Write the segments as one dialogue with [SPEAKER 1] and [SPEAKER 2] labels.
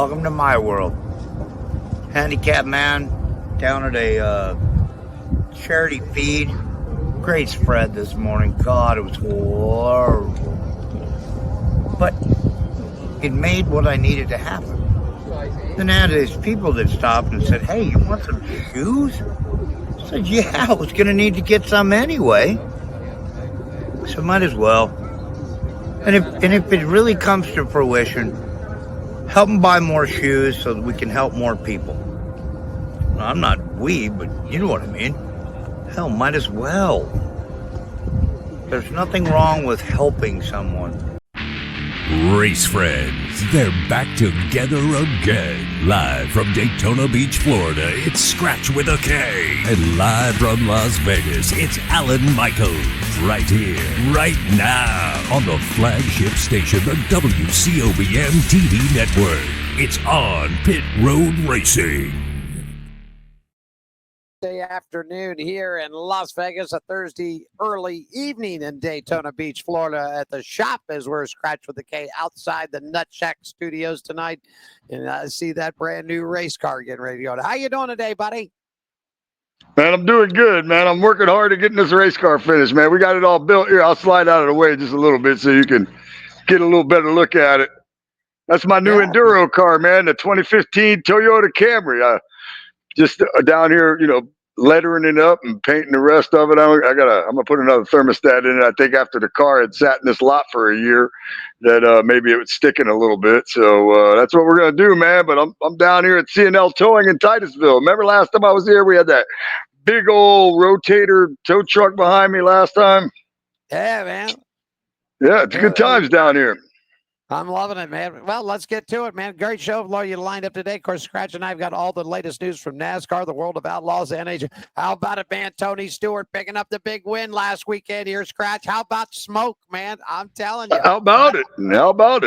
[SPEAKER 1] Welcome to my world. Handicapped man down at a charity feed. Great spread this morning. God, it was horrible. But it made what I needed to happen. Then I had these people that stopped and said, "Hey, you want some shoes?" I said, "Yeah, I was going to need to get some anyway. So might as well." And if it really comes to fruition, help them buy more shoes so that we can help more people. Well, I'm not we, but you know what I mean. Hell, might as well. There's nothing wrong with helping someone.
[SPEAKER 2] Race friends, they're back together again. Live from Daytona Beach, Florida, it's Scratch with a K. And live from Las Vegas, it's Alan Michaels. Right here, right now, on the flagship station, the WCOBM TV network. It's on Pit Road Racing.
[SPEAKER 3] Afternoon here in Las Vegas, a Thursday early evening in Daytona Beach, Florida at the shop as we're Scratch with the K outside the Nut Shack studios tonight. And I see that brand new race car getting ready to go. How you doing today, buddy?
[SPEAKER 4] Man, I'm doing good, man. I'm working hard at getting this race car finished, man. We got it all built here. I'll slide out of the way just a little bit so you can get a little better look at it. That's my new Enduro car, man, the 2015 Toyota Camry. Just down here, lettering it up and painting the rest of it. I'm gonna put another thermostat in it. I think after the car had sat in this lot for a year, that maybe it was sticking a little bit. So that's what we're gonna do, man. But I'm down here at C&L Towing in Titusville. Remember last time I was here, we had that big old rotator tow truck behind me last time.
[SPEAKER 3] Yeah, man.
[SPEAKER 4] Yeah, it's good times down here.
[SPEAKER 3] I'm loving it, man. Well, let's get to it, man. Great show. Laura, you lined up today. Of course, Scratch and I've got all the latest news from NASCAR, the World of Outlaws, NHL. How about it, man? Tony Stewart picking up the big win last weekend here, Scratch. How about smoke, man? I'm telling you.
[SPEAKER 4] How about it?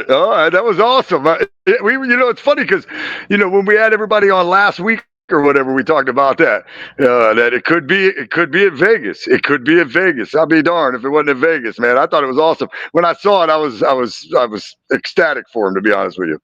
[SPEAKER 4] All right, that was awesome. It's funny because, when we had everybody on last week or whatever, we talked about that it could be at Vegas. It could be at Vegas. I'll be darned if it wasn't at Vegas, man. I thought it was awesome. When I saw it, I was ecstatic for him, to be honest with you.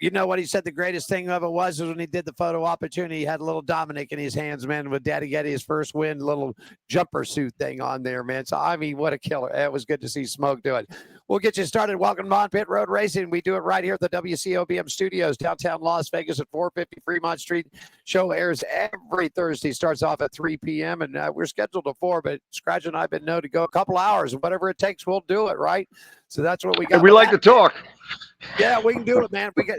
[SPEAKER 3] You know what he said the greatest thing of it was when he did the photo opportunity, he had a little Dominic in his hands, man, with Daddy getting his first win, little jumper suit thing on there, man. So, I mean, what a killer. It was good to see Smoke do it. We'll get you started. Welcome on Pit Road Racing. We do it right here at the WCOBM studios, downtown Las Vegas at 450 Fremont Street. Show airs every Thursday, starts off at 3 p.m., and we're scheduled to 4, but Scratch and I have been known to go a couple hours. Whatever it takes, we'll do it, right? So that's what we got.
[SPEAKER 4] And we like to talk.
[SPEAKER 3] Yeah, we can do it, man. We got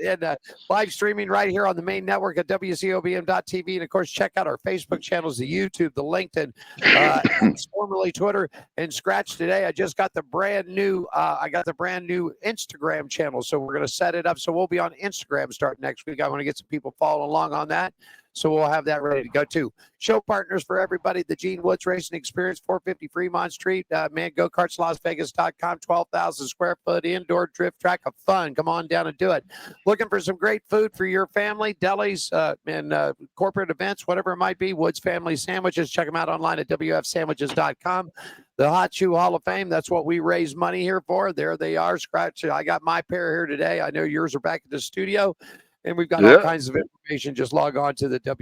[SPEAKER 3] live streaming right here on the main network at WCOBM.tv. And, of course, check out our Facebook channels, the YouTube, the LinkedIn, formerly Twitter, and Scratch today. I just got the brand new Instagram channel. So we're going to set it up. So we'll be on Instagram starting next week. I want to get some people following along on that. So we'll have that ready to go, too. Show partners for everybody, the Gene Woods Racing Experience, 450 Fremont Street. GoKartsLasVegas.com, 12,000 square foot indoor drift track of fun. Come on down and do it. Looking for some great food for your family, delis, and corporate events, whatever it might be. Woods Family Sandwiches. Check them out online at WFSandwiches.com. The Hot Shoe Hall of Fame, that's what we raise money here for. There they are, Scratch. I got my pair here today. I know yours are back at the studio. And we've got all kinds of information. Just log on to the the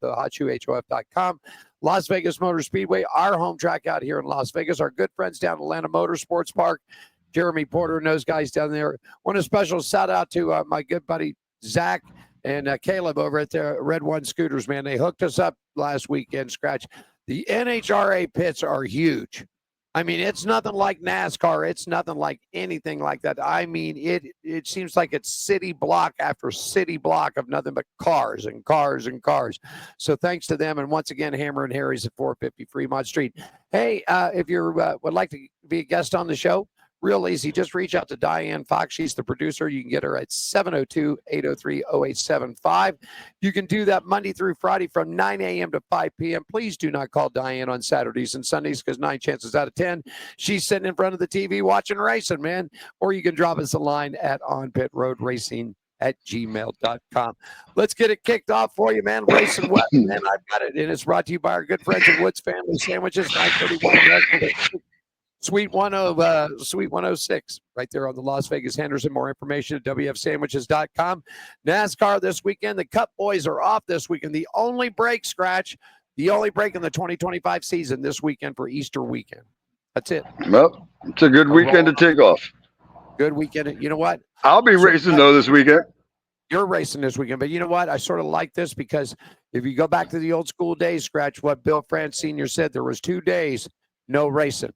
[SPEAKER 3] hotshoehof.com. Las Vegas Motor Speedway, our home track out here in Las Vegas. Our good friends down at Atlanta Motorsports Park. Jeremy Porter and those guys down there. Want a special shout out to my good buddy Zach and Caleb over at the Red One Scooters, man. They hooked us up last weekend, Scratch. The NHRA pits are huge. I mean, it's nothing like NASCAR. It's nothing like anything like that. I mean, it seems like it's city block after city block of nothing but cars and cars and cars. So thanks to them. And once again, Hammer and Harry's at 450 Fremont Street. Hey, if you would like to be a guest on the show, real easy. Just reach out to Diane Fox. She's the producer. You can get her at 702-803-0875. You can do that Monday through Friday from 9 a.m. to 5 p.m. Please do not call Diane on Saturdays and Sundays because 9 chances out of 10, she's sitting in front of the TV watching racing, man. Or you can drop us a line at onpitroadracing@gmail.com. Let's get it kicked off for you, man. Racing West, man. I've got it. And it's brought to you by our good friends at Woods Family Sandwiches, 931 West Suite 106, right there on the Las Vegas Henderson. More information at wfsandwiches.com. NASCAR this weekend. The Cup boys are off this weekend. The only break in the 2025 season this weekend for Easter weekend. That's it.
[SPEAKER 4] Well, it's a good weekend to take off.
[SPEAKER 3] Good weekend. You know what?
[SPEAKER 4] I'll be racing, though, this weekend.
[SPEAKER 3] You're racing this weekend, but you know what? I sort of like this because if you go back to the old school days, Scratch, what Bill France Sr. said, there was 2 days, no racing.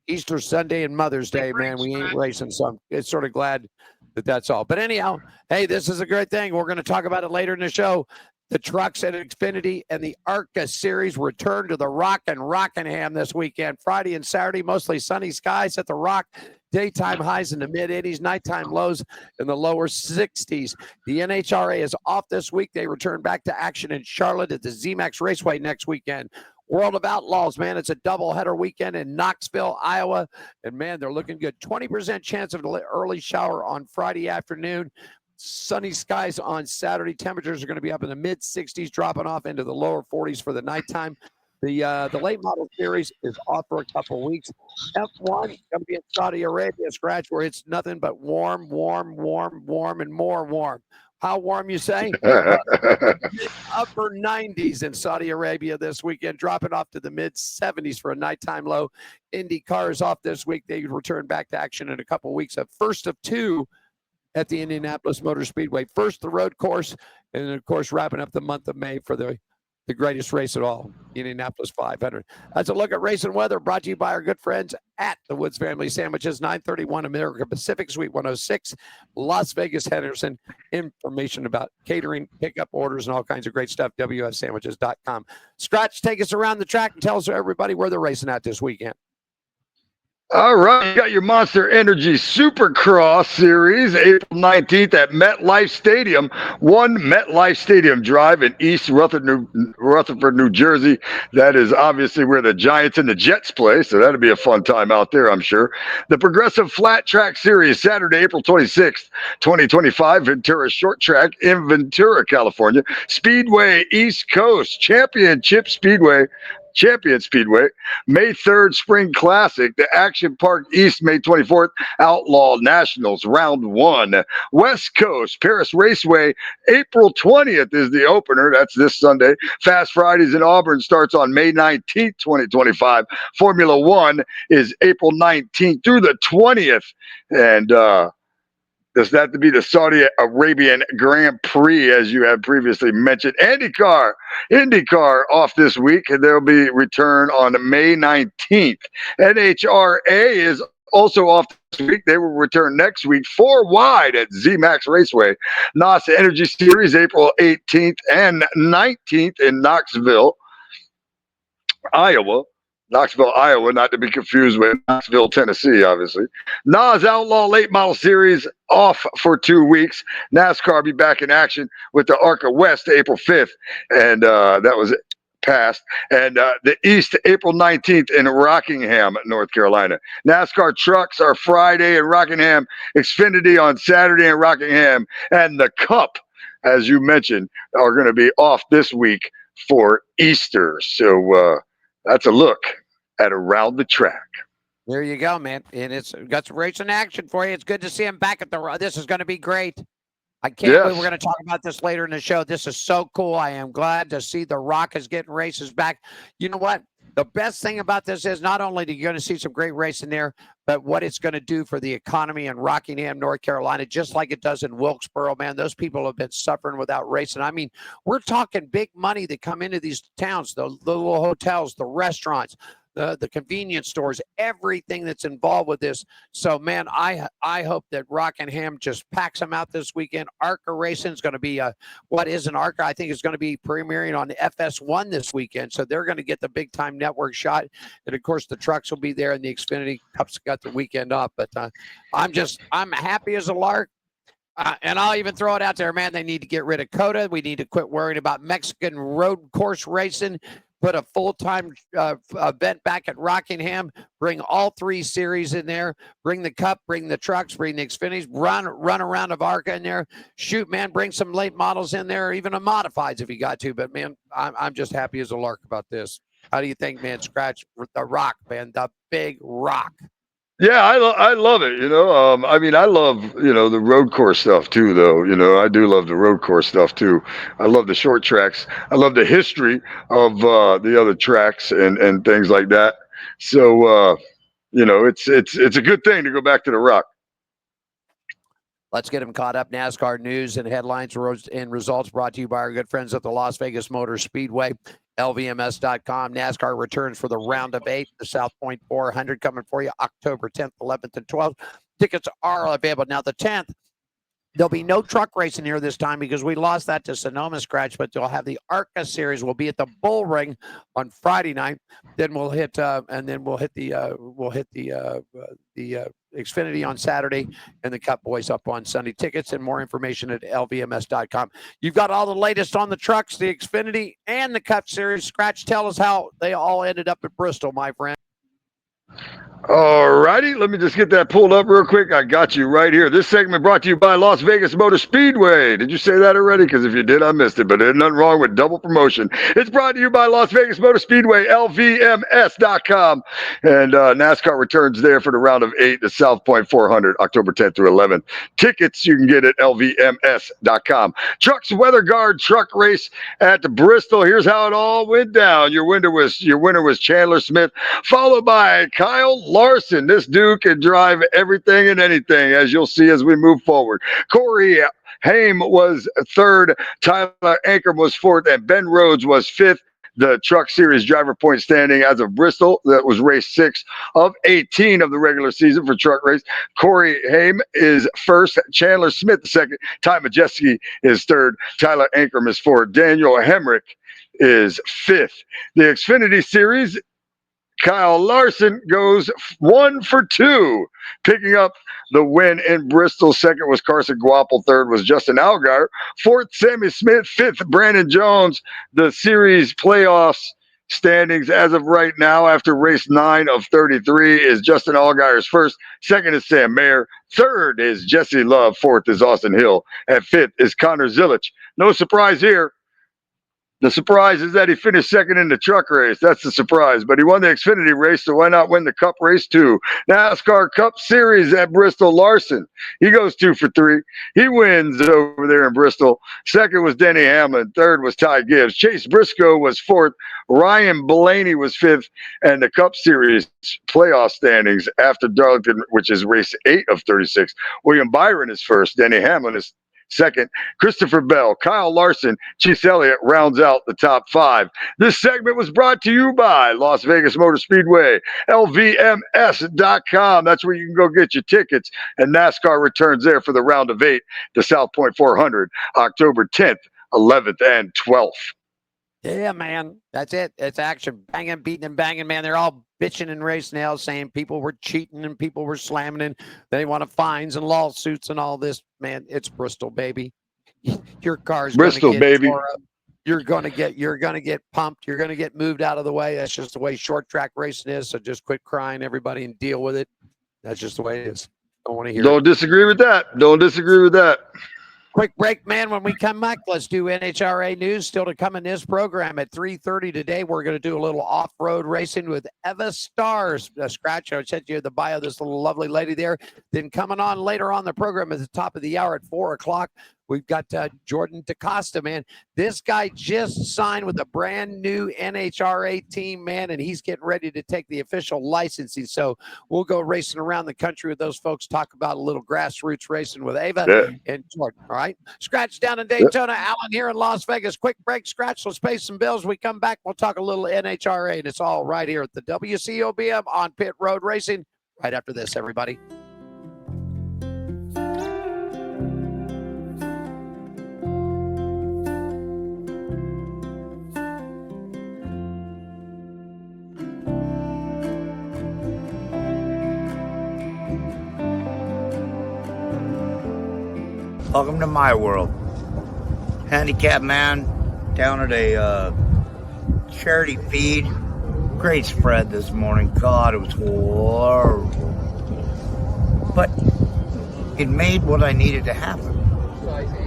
[SPEAKER 3] Easter Sunday and Mother's Day, man, we ain't racing. So I'm it's sort of glad that that's all. But anyhow, hey, this is a great thing. We're going to talk about it later in the show. The trucks at Xfinity and the ARCA series return to the Rock and Rockingham this weekend. Friday and Saturday, mostly sunny skies at the Rock. Daytime highs in the mid-80s, nighttime lows in the lower 60s. The NHRA is off this week. They return back to action in Charlotte at the ZMAX Raceway next weekend. World of Outlaws, man, it's a doubleheader weekend in Knoxville, Iowa. And, man, they're looking good. 20% chance of an early shower on Friday afternoon. Sunny skies on Saturday. Temperatures are going to be up in the mid-60s, dropping off into the lower 40s for the nighttime. The late model series is off for a couple of weeks. F1 going to be in Saudi Arabia, Scratch, where it's nothing but warm, and more warm. How warm, you say? Upper 90s in Saudi Arabia this weekend, dropping off to the mid-70s for a nighttime low. IndyCar is off this week. They return back to action in a couple of weeks. A first of 2 at the Indianapolis Motor Speedway. First, the road course, and then, of course, wrapping up the month of May for the greatest race at all, Indianapolis 500. That's a look at race and weather, brought to you by our good friends at the Woods Family Sandwiches, 931 America Pacific, Suite 106, Las Vegas, Henderson. Information about catering, pickup orders, and all kinds of great stuff, wfsandwiches.com. Scratch, take us around the track and tell us everybody where they're racing at this weekend.
[SPEAKER 4] All right, you got your Monster Energy Supercross Series, April 19th at MetLife Stadium. One MetLife Stadium Drive in East Rutherford, New Jersey. That is obviously where the Giants and the Jets play, so that'll be a fun time out there, I'm sure. The Progressive Flat Track Series, Saturday, April 26th, 2025, Ventura Short Track in Ventura, California. Speedway East Coast Champion Speedway, May 3rd Spring Classic, the Action Park East, May 24th, Outlaw Nationals, Round 1. West Coast, Paris Raceway, April 20th is the opener. That's this Sunday. Fast Fridays in Auburn starts on May 19th, 2025. Formula One is April 19th through the 20th. And, does that to be the Saudi Arabian Grand Prix, as you have previously mentioned. IndyCar off this week, and there'll be return on May 19th. NHRA is also off this week. They will return next week, 4 wide at ZMAX Raceway. NASA Energy Series, April 18th and 19th in Knoxville, Iowa, not to be confused with Knoxville, Tennessee, obviously. NAS Outlaw Late Model Series off for 2 weeks. NASCAR be back in action with the ARCA West April 5th, and that was passed. And the East April 19th in Rockingham, North Carolina. NASCAR trucks are Friday in Rockingham, Xfinity on Saturday in Rockingham, and the Cup, as you mentioned, are going to be off this week for Easter. So, that's a look at around the track.
[SPEAKER 3] There you go, man. And it's got some racing action for you. It's good to see him back at the. This is going to be great. I can't believe we're going to talk about this later in the show. This is so cool. I am glad to see the Rock is getting races back. You know what? The best thing about this is not only are you going to see some great racing there, but what it's going to do for the economy in Rockingham, North Carolina, just like it does in Wilkesboro, man. Those people have been suffering without racing. I mean, we're talking big money that come into these towns, the little hotels, the restaurants, the convenience stores, everything that's involved with this. So, man, I hope that Rockingham just packs them out this weekend. ARCA Racing is going to be what is an ARCA? I think it's going to be premiering on FS1 this weekend. So they're going to get the big time network shot. And of course, the trucks will be there, and the Xfinity Cup's got the weekend off. But I'm happy as a lark. And I'll even throw it out there, man. They need to get rid of COTA. We need to quit worrying about Mexican road course racing. Put a full-time event back at Rockingham. Bring all 3 series in there. Bring the Cup, bring the trucks, bring the Xfinities. Run around of ARCA in there. Shoot, man, bring some late models in there, even a modifieds if you got to. But, man, I'm just happy as a lark about this. How do you think, man? Scratch the Rock, man, the big Rock.
[SPEAKER 4] Yeah, I love it. I mean, I love the road course stuff too, though. I do love the road course stuff too. I love the short tracks. I love the history of the other tracks and things like that. So it's a good thing to go back to the rock.
[SPEAKER 3] Let's get them caught up. NASCAR news and headlines and results brought to you by our good friends at the Las Vegas Motor Speedway, LVMS.com. NASCAR returns for the round of 8, the South Point 400 coming for you October 10th, 11th, and 12th. Tickets are available. Now, the 10th, there'll be no truck racing here this time because we lost that to Sonoma Scratch, but they'll have the ARCA series. We'll be at the Bull Ring on Friday night. Then we'll hit the Xfinity on Saturday and the Cup Boys up on Sunday. Tickets and more information at lvms.com. You've got all the latest on the trucks, the Xfinity and the Cup series. Scratch, tell us how they all ended up at Bristol, my friend.
[SPEAKER 4] All righty, let me just get that pulled up real quick. I got you right here. This segment brought to you by Las Vegas Motor Speedway. Did you say that already? Because if you did, I missed it. But there's nothing wrong with double promotion. It's brought to you by Las Vegas Motor Speedway, LVMS.com. And NASCAR returns there for the round of 8, the South Point 400, October 10th through 11th. Tickets you can get at LVMS.com. Trucks Weather Guard truck race at Bristol. Here's how it all went down. Your winner was Chandler Smith, followed by Kyle Larson. This dude can drive everything and anything, as you'll see as we move forward. Corey Haim was 3rd, Tyler Ankrum was 4th, and Ben Rhodes was 5th. The Truck Series driver point standing as of Bristol. That was race 6 of 18 of the regular season for truck race. Corey Haim is 1st, Chandler Smith 2nd, Ty Majeski is 3rd, Tyler Ankrum is 4th, Daniel Hemrick is 5th. The Xfinity Series, Kyle Larson goes 1 for 2, picking up the win in Bristol. 2nd was Carson Guapel. 3rd was Justin Allgaier. 4th, Sammy Smith. 5th, Brandon Jones. The series playoffs standings as of right now after race 9 of 33 is Justin Allgaier's 1st. 2nd is Sam Mayer. 3rd is Jesse Love. 4th is Austin Hill. At 5th is Connor Zilich. No surprise here. The surprise is that he finished 2nd in the truck race. That's the surprise. But he won the Xfinity race, so why not win the Cup race too? NASCAR Cup Series at Bristol. Larson, he goes 2 for 3. He wins over there in Bristol. 2nd was Denny Hamlin. 3rd was Ty Gibbs. Chase Briscoe was 4th. Ryan Blaney was 5th. And the Cup Series playoff standings after Darlington, which is race 8 of 36. William Byron is 1st. Denny Hamlin is 2nd, Christopher Bell, Kyle Larson, Chase Elliott rounds out the top 5. This segment was brought to you by Las Vegas Motor Speedway, LVMS.com. That's where you can go get your tickets. And NASCAR returns there for the round of 8, the South Point 400, October 10th, 11th, and 12th.
[SPEAKER 3] Yeah, man. That's it. It's action. Banging, beating, and banging, man. They're all bitching and race now, saying people were cheating and people were slamming and they want fines and lawsuits and all this. Man, it's Bristol, baby. Your car's
[SPEAKER 4] Bristol, baby.
[SPEAKER 3] You're gonna get pumped. You're gonna get moved out of the way. That's just the way short track racing is. So just quit crying, everybody, and deal with it. That's just the way it is. Don't want to hear.
[SPEAKER 4] Don't disagree with that. Don't disagree with that.
[SPEAKER 3] Quick break, man. When we come back, let's do NHRA news. Still to come in this program at 3:30 today. We're going to do a little off-road racing with Eva Stars. Scratch, I sent you the bio of this little lovely lady there. Then coming on later on the program at the top of the hour at 4 o'clock, we've got Jordan DaCosta, man. This guy just signed with a brand new NHRA team, man, and he's getting ready to take the official licensing. So we'll go racing around the country with those folks, talk about a little grassroots racing with Ava and Jordan, all right? Scratch down in Daytona, Alan here in Las Vegas. Quick break, Scratch. Let's pay some bills. We come back, we'll talk a little NHRA, and it's all right here at the WCOBM on Pit Road Racing right after this, everybody.
[SPEAKER 1] Welcome to my world. Handicap man down at a charity feed. Great spread this morning. God, it was horrible. But it made what I needed to happen.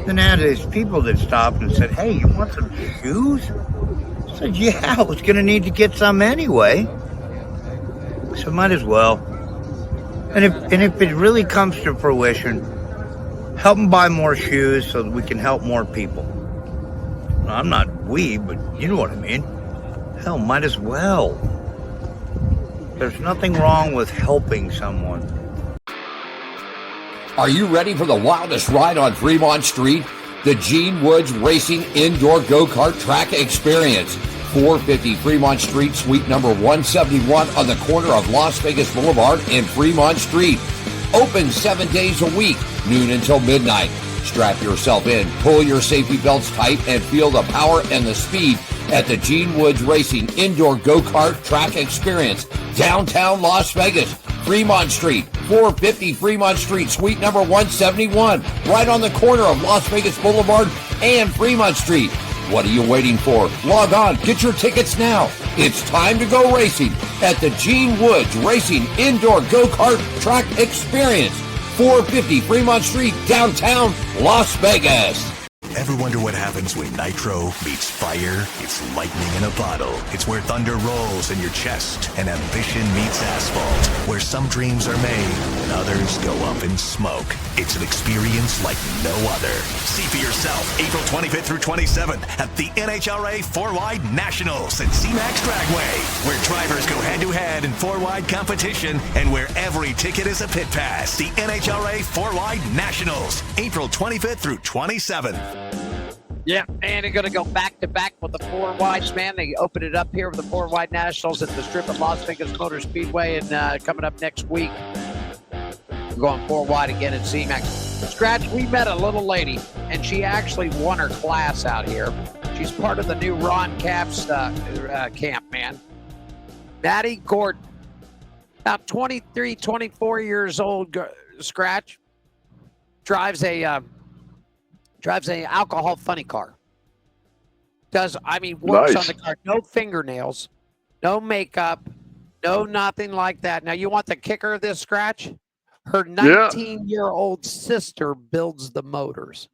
[SPEAKER 1] Then I had these people that stopped and said, "Hey, you want some shoes?" I said, "Yeah, I was going to need to get some anyway. So might as well." And if it really comes to fruition, help them buy more shoes so that we can help more people. I'm not we, but you know what I mean. Hell, might as well. There's nothing wrong with helping someone.
[SPEAKER 5] Are you ready for the wildest ride on Fremont Street? The Gene Woods Racing Indoor Go-Kart Track Experience. 450 Fremont Street, suite number 171 on the corner of Las Vegas Boulevard and Fremont Street. Open 7 days a week, noon until midnight. Strap yourself in, pull your safety belts tight, and feel the power and the speed at the Gene Woods Racing Indoor Go-Kart Track Experience, downtown Las Vegas, Fremont Street, 450 Fremont Street, suite number 171, right on the corner of Las Vegas Boulevard and Fremont Street. What are you waiting for? Log on, get your tickets now. It's time to go racing at the Gene Woods Racing Indoor Go-Kart Track Experience, 450 Fremont Street, downtown Las Vegas.
[SPEAKER 2] Ever wonder what happens when nitro meets fire? It's lightning in a bottle. It's where thunder rolls in your chest and ambition meets asphalt. Where some dreams are made and others go up in smoke. It's an experience like no other. See for yourself April 25th through 27th at the NHRA 4-Wide Nationals at C-Max Dragway, where drivers go head-to-head in 4-wide competition and where every ticket is a pit pass. The NHRA 4-Wide Nationals, April 25th through 27th.
[SPEAKER 3] Yeah, and they're going to go back-to-back with the 4-Wides, man. They open it up here with the 4-Wide Nationals at the Strip at Las Vegas Motor Speedway, and coming up next week, we're going 4-Wide again at C-Max. Scratch, we met a little lady, and she actually won her class out here. She's part of the new Ron Capps camp, man. Maddie Gordon, about 23, 24 years old, Scratch, drives a alcohol funny car. Works
[SPEAKER 4] Nice.
[SPEAKER 3] on the car. No fingernails, no makeup, no nothing like that. Now, you want the kicker of this, Scratch? Her 19-year-old sister builds the motors.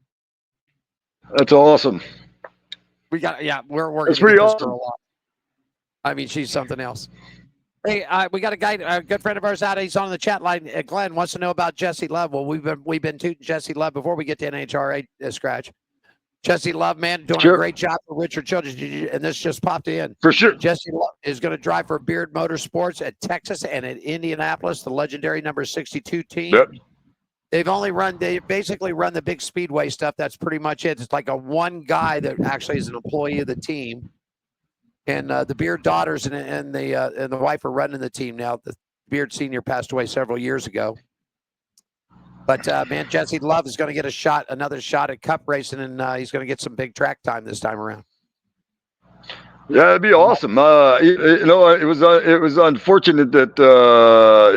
[SPEAKER 4] That's awesome.
[SPEAKER 3] We're
[SPEAKER 4] That's
[SPEAKER 3] gonna
[SPEAKER 4] pretty
[SPEAKER 3] get this
[SPEAKER 4] awesome.
[SPEAKER 3] girl on. She's something else. Hey, we got a guy, a good friend of ours out. He's on the chat line. Glenn wants to know about Jesse Love. Well, we've been tooting Jesse Love before we get to NHRA Scratch. Jesse Love, man, doing a great job for Richard Childress, and this just popped in.
[SPEAKER 4] For sure.
[SPEAKER 3] Jesse Love is going to drive for Beard Motorsports at Texas and at Indianapolis, the legendary number 62 team.
[SPEAKER 4] Yep.
[SPEAKER 3] They basically run the big speedway stuff. That's pretty much it. It's like a one guy that actually is an employee of the team. And the Beard daughters and the wife are running the team now. The Beard Senior passed away several years ago. But, man, Jesse Love is going to get another shot at cup racing, and he's going to get some big track time this time around.
[SPEAKER 4] Yeah, it'd be awesome. It was unfortunate that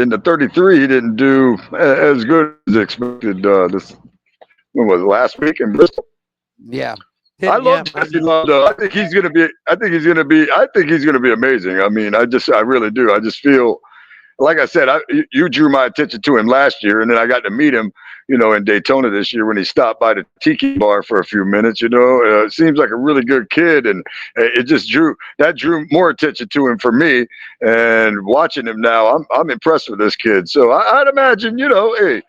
[SPEAKER 4] in the 33 he didn't do as good as expected. When was it, last week in Bristol?
[SPEAKER 3] Yeah.
[SPEAKER 4] I love Jesse Love, though. I think he's gonna be amazing. I really do. I just feel, like I said, you drew my attention to him last year, and then I got to meet him, in Daytona this year when he stopped by the Tiki Bar for a few minutes. It seems like a really good kid, and it just drew more attention to him for me. And watching him now, I'm impressed with this kid. So I'd imagine, driving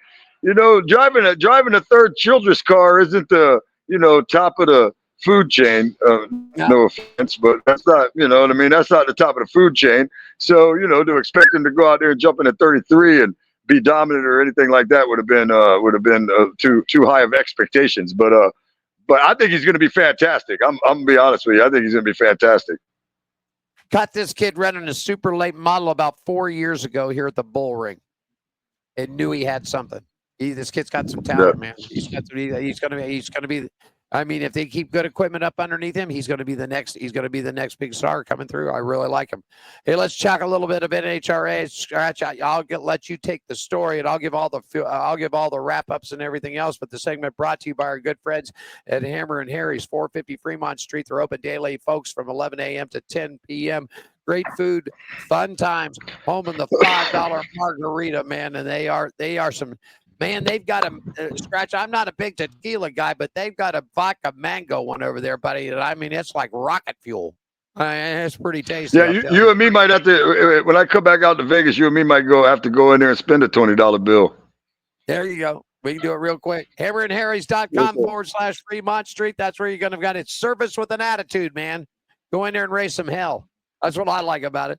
[SPEAKER 4] a third Childress car isn't the top of the food chain. No offense, but that's not, that's not the top of the food chain. So, to expect him to go out there and jump in at 33 and be dominant or anything like that would have been too high of expectations. But I think he's going to be fantastic. I'm going to be honest with you. I think he's going to be fantastic.
[SPEAKER 3] Got this kid running a super late model about 4 years ago here at the Bull Ring, and knew he had something. This kid's got some talent, man. He's going to be. If they keep good equipment up underneath him, he's going to be the next big star coming through. I really like him. Hey, let's chat a little bit of NHRA Scratch. Let you take the story, and I'll give all the wrap ups and everything else. But the segment brought to you by our good friends at Hammer and Harry's, 450 Fremont Street. They're open daily, folks, from 11 a.m. to 10 p.m. Great food, fun times, home in the $5 margarita, man, and they are some. Man, they've got a Scratch. I'm not a big tequila guy, but they've got a vodka mango one over there, buddy. It's like rocket fuel. It's pretty tasty.
[SPEAKER 4] Yeah, you and me might have to, when I come back out to Vegas, you and me might have to go in there and spend a $20 bill.
[SPEAKER 3] There you go. We can do it real quick. HammerandHarrys.com/Fremont Street. That's where you're going to get it. Service with an attitude, man. Go in there and raise some hell. That's what I like about it.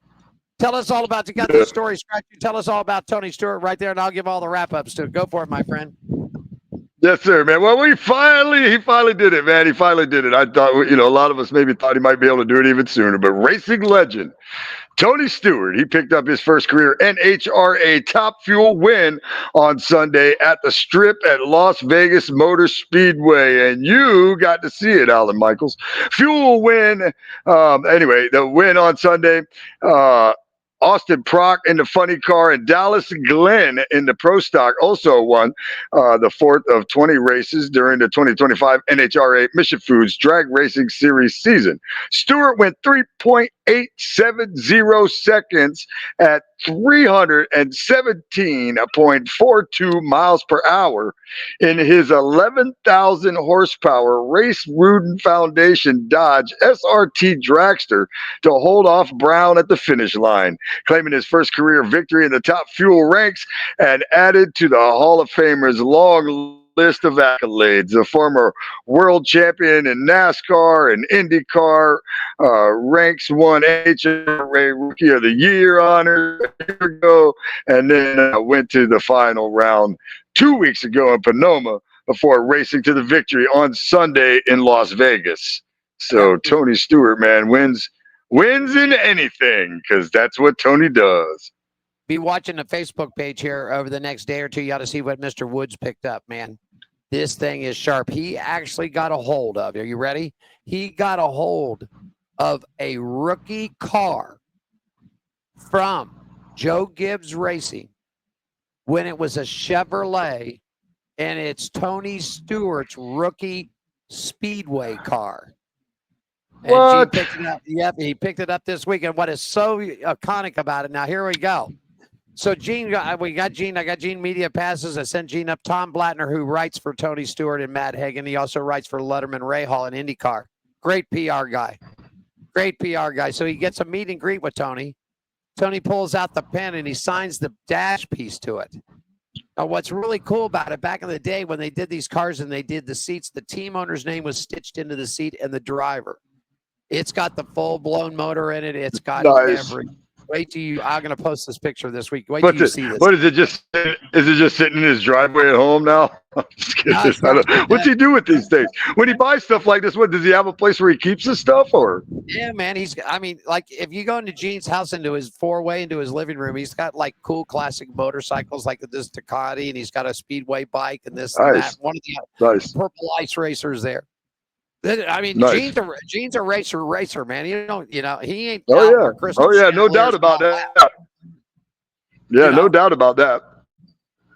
[SPEAKER 3] Tell us all about, you got the story, Scratch. Tell us all about Tony Stewart right there, and I'll give all the wrap-ups to it. Go for it, my friend.
[SPEAKER 4] Yes, sir, man. Well, he finally did it, man. He finally did it. I thought, a lot of us maybe thought he might be able to do it even sooner, but racing legend Tony Stewart, he picked up his first career NHRA Top Fuel win on Sunday at the Strip at Las Vegas Motor Speedway, and you got to see it, Alan Michaels. Fuel win. Anyway, the win on Sunday. Austin Prock in the funny car, and Dallas Glenn in the Pro Stock also won the fourth of 20 races during the 2025 NHRA Mission Foods Drag Racing Series season. Stewart went 3.870 seconds at 317.42 miles per hour in his 11,000 horsepower Race Rudin Foundation Dodge SRT Dragster to hold off Brown at the finish line, claiming his first career victory in the top fuel ranks and added to the Hall of Famers' long list of accolades. The former world champion in NASCAR and IndyCar, ranks won HRA Rookie of the Year honor a year ago, and then went to the final round 2 weeks ago in Sonoma before racing to the victory on Sunday in Las Vegas. So Tony Stewart, man, wins in anything, because that's what Tony does.
[SPEAKER 3] Be watching the Facebook page here over the next day or two. You ought to see what Mr. Woods picked up, man. This thing is sharp. He actually got a hold of, are you ready? He got a hold of a rookie car from Joe Gibbs Racing when it was a Chevrolet, and it's Tony Stewart's rookie Speedway car. And
[SPEAKER 4] What?
[SPEAKER 3] Gene picked it up. Yep, he picked it up this week. And what is so iconic about it? Now here we go. So Gene, we got Gene. I got Gene media passes. I sent Gene up Tom Blattner, who writes for Tony Stewart and Matt Hagan. He also writes for Letterman Rahal and IndyCar. Great PR guy. Great PR guy. So he gets a meet and greet with Tony. Tony pulls out the pen and he signs the dash piece to it. Now, what's really cool about it, back in the day when they did these cars and they did the seats, the team owner's name was stitched into the seat and the driver. It's got the full-blown motor in it. It's got every. Wait till you. I'm going to post this picture this week. Wait till you see this.
[SPEAKER 4] What is it? Is it just sitting in his driveway at home now? I'm just kidding. What's he do with these things? When he buys stuff like this, what does he have a place where he keeps his stuff, or?
[SPEAKER 3] Yeah, man. Like if you go into Gene's house, into his four-way, into his living room, he's got like cool classic motorcycles like this Ducati, and he's got a speedway bike and this and that. One of the purple ice racers there. I mean, nice. Gene's a racer, man. He ain't.
[SPEAKER 4] No doubt about that. Yeah, no doubt about that.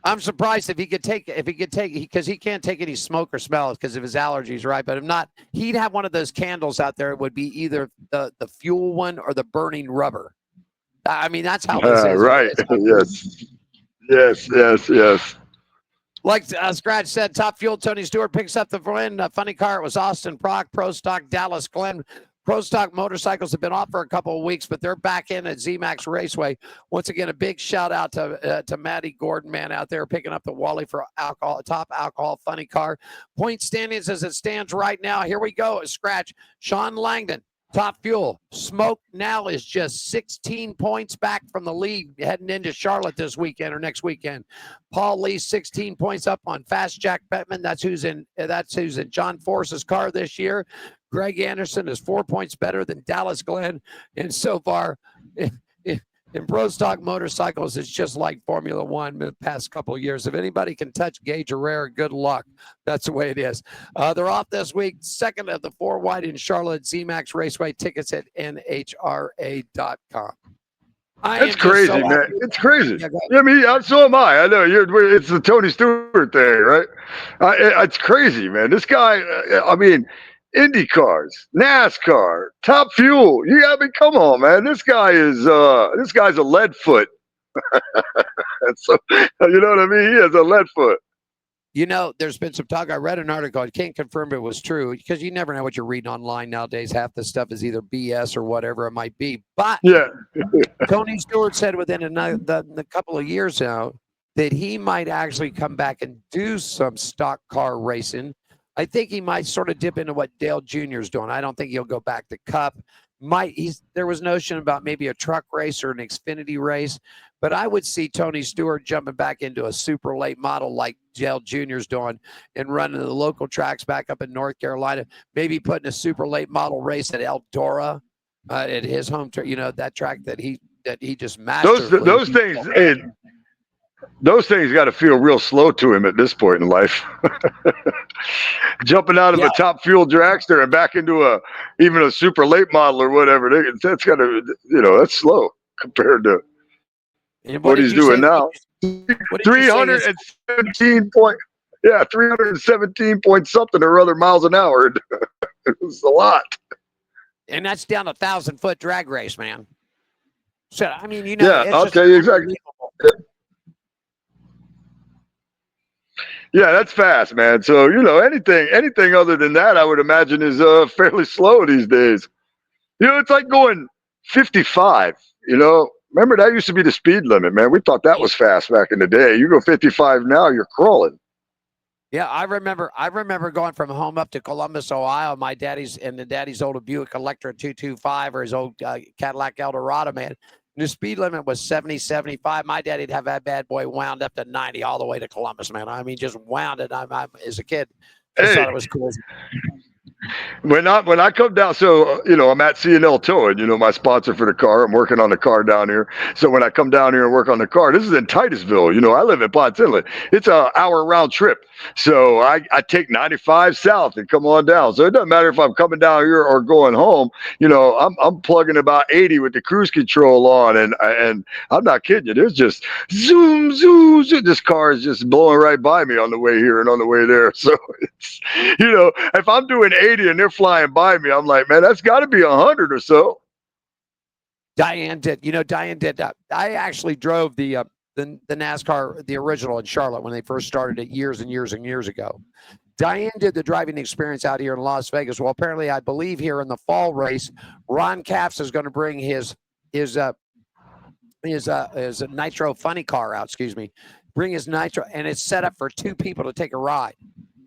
[SPEAKER 3] I'm surprised if he could take, because he can't take any smoke or smell because of his allergies, right? But if not, he'd have one of those candles out there. It would be either the fuel one or the burning rubber. I mean, that's how this is.
[SPEAKER 4] Right. Yes.
[SPEAKER 3] Like Scratch said, top fuel, Tony Stewart picks up the win. Funny car, it was Austin Prock, Pro Stock, Dallas Glenn. Pro Stock motorcycles have been off for a couple of weeks, but they're back in at ZMAX Raceway. Once again, a big shout out to Matty Gordon, man, out there picking up the Wally for top alcohol funny car. Point standings as it stands right now. Here we go. Scratch. Sean Langdon. Top fuel. Smoke now is just 16 points back from the lead heading into Charlotte this weekend or next weekend. Paul Lee 16 points up on Fast Jack Bettman. That's who's in John Force's car this year. Greg Anderson is 4 points better than Dallas Glenn. And so far in Pro Stock motorcycles, it's just like Formula One the past couple of years. If anybody can touch Gage Herrera, good luck. That's the way it is. They're off this week. Second of the 4 wide in Charlotte, ZMAX Raceway. Tickets at nhra.com.
[SPEAKER 4] That's crazy, man. It's crazy. I mean, so am I. I know it's the Tony Stewart thing, right? It's crazy, man. This guy, Indy cars, NASCAR, Top Fuel. Come on, man. This guy's a lead foot. So, you know what I mean? He has a lead foot.
[SPEAKER 3] There's been some talk. I read an article. I can't confirm it was true because you never know what you're reading online nowadays. Half the stuff is either BS or whatever it might be. But
[SPEAKER 4] Yeah.
[SPEAKER 3] Tony Stewart said within a couple of years now that he might actually come back and do some stock car racing. I think he might sort of dip into what Dale Jr. is doing. I don't think he'll go back to Cup. There was notion about maybe a truck race or an Xfinity race, but I would see Tony Stewart jumping back into a super late model like Dale Jr. is doing and running the local tracks back up in North Carolina, maybe putting a super late model race at Eldora at his home, that track that he just mastered.
[SPEAKER 4] Those things got to feel real slow to him at this point in life. Jumping out of a top fuel dragster and back into even a super late model or whatever, that's got to, that's slow compared to what he's doing now. 317 point something or other miles an hour. It's a lot.
[SPEAKER 3] And that's down 1,000-foot drag race, man. So, I mean,
[SPEAKER 4] I'll tell you exactly. Yeah, that's fast, man. So, anything other than that, I would imagine is fairly slow these days. It's like going 55, Remember, that used to be the speed limit, man. We thought that was fast back in the day. You go 55 now, you're crawling.
[SPEAKER 3] Yeah, I remember going from home up to Columbus, Ohio. My daddy's old Buick Electra 225 or his old Cadillac Eldorado, man. The speed limit was 70, 75. My daddy'd have that bad boy wound up to 90 all the way to Columbus, man. I mean, just wound it. I'm as a kid, I thought it was cool.
[SPEAKER 4] When I come down, so I'm at C&L Towing, my sponsor for the car. I'm working on the car down here. So when I come down here and work on the car, this is in Titusville. I live in Ponce Inlet. It's an hour round trip. So I take 95 south and come on down. So it doesn't matter if I'm coming down here or going home. I'm plugging about 80 with the cruise control on, and I'm not kidding you. There's just zoom, zoom, zoom. This car is just blowing right by me on the way here and on the way there. So it's if I'm doing 80 and they're flying by me, I'm like, man, that's got to be 100 or so.
[SPEAKER 3] Diane did. I actually drove the NASCAR, the original in Charlotte when they first started it years and years and years ago. Diane did the driving experience out here in Las Vegas. Well, apparently, I believe here in the fall race, Ron Capps is going to bring his nitro funny car out. Bring his nitro, and it's set up for two people to take a ride.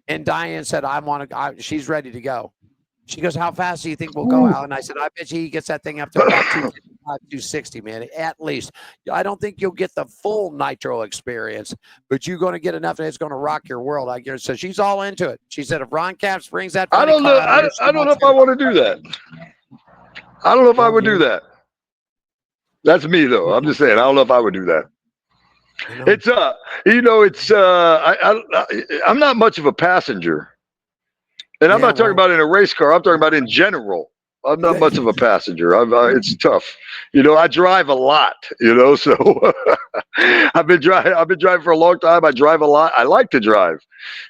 [SPEAKER 3] And Diane said, she's ready to go. She goes, how fast do you think we'll go out? And I said, I bet you he gets that thing up to about 260, man, at least. I don't think you'll get the full nitro experience, but you're going to get enough that it's going to rock your world. I guess. So she's all into it. She said, if Ron Capps brings that,
[SPEAKER 4] I don't know. I don't know if I want to do that. I don't know if I would do that. That's me, though. I'm just saying, I don't know if I would do that. It's I'm not much of a passenger, and I'm not talking about in a race car. I'm talking about in general. I'm not much of a passenger. It's tough. I drive a lot. So I've been driving for a long time. I drive a lot. I like to drive,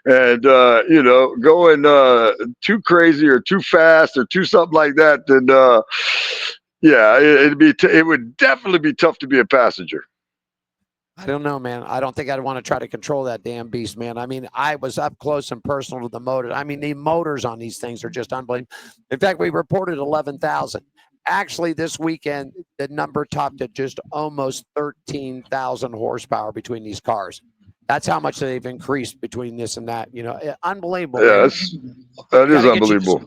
[SPEAKER 4] and going too crazy or too fast or too something like that, then it would definitely be tough to be a passenger.
[SPEAKER 3] I don't know, man. I don't think I'd want to try to control that damn beast, man. I mean, I was up close and personal to the motor. I mean, the motors on these things are just unbelievable. In fact, we reported 11,000. Actually, this weekend, the number topped at just almost 13,000 horsepower between these cars. That's how much they've increased between this and that. Unbelievable.
[SPEAKER 4] Yeah, that is unbelievable.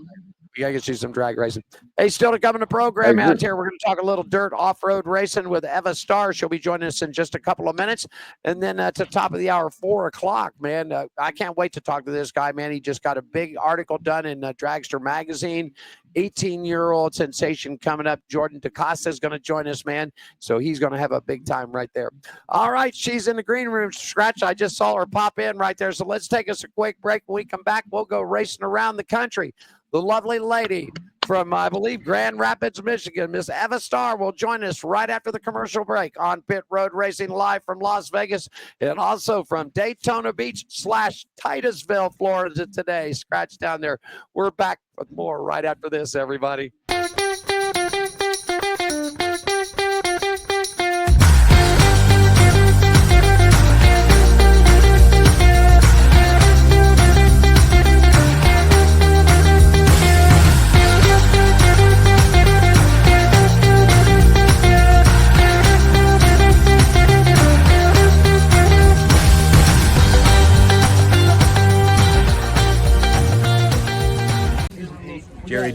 [SPEAKER 3] We got to get you some drag racing. Hey, still to come in the program out here. We're going to talk a little dirt off-road racing with Eva Starr. She'll be joining us in just a couple of minutes. And then at the top of the hour, 4 o'clock, man. I can't wait to talk to this guy, man. He just got a big article done in Dragster Magazine. 18-year-old sensation coming up. Jordan DaCosta is going to join us, man. So he's going to have a big time right there. All right, she's in the green room. Scratch, I just saw her pop in right there. So let's take us a quick break. When we come back, we'll go racing around the country. The lovely lady from, I believe, Grand Rapids, Michigan, Miss Eva Starr, will join us right after the commercial break on Pit Road Racing, live from Las Vegas and also from Daytona Beach / Titusville, Florida today. Scratch down there. We're back with more right after this, everybody.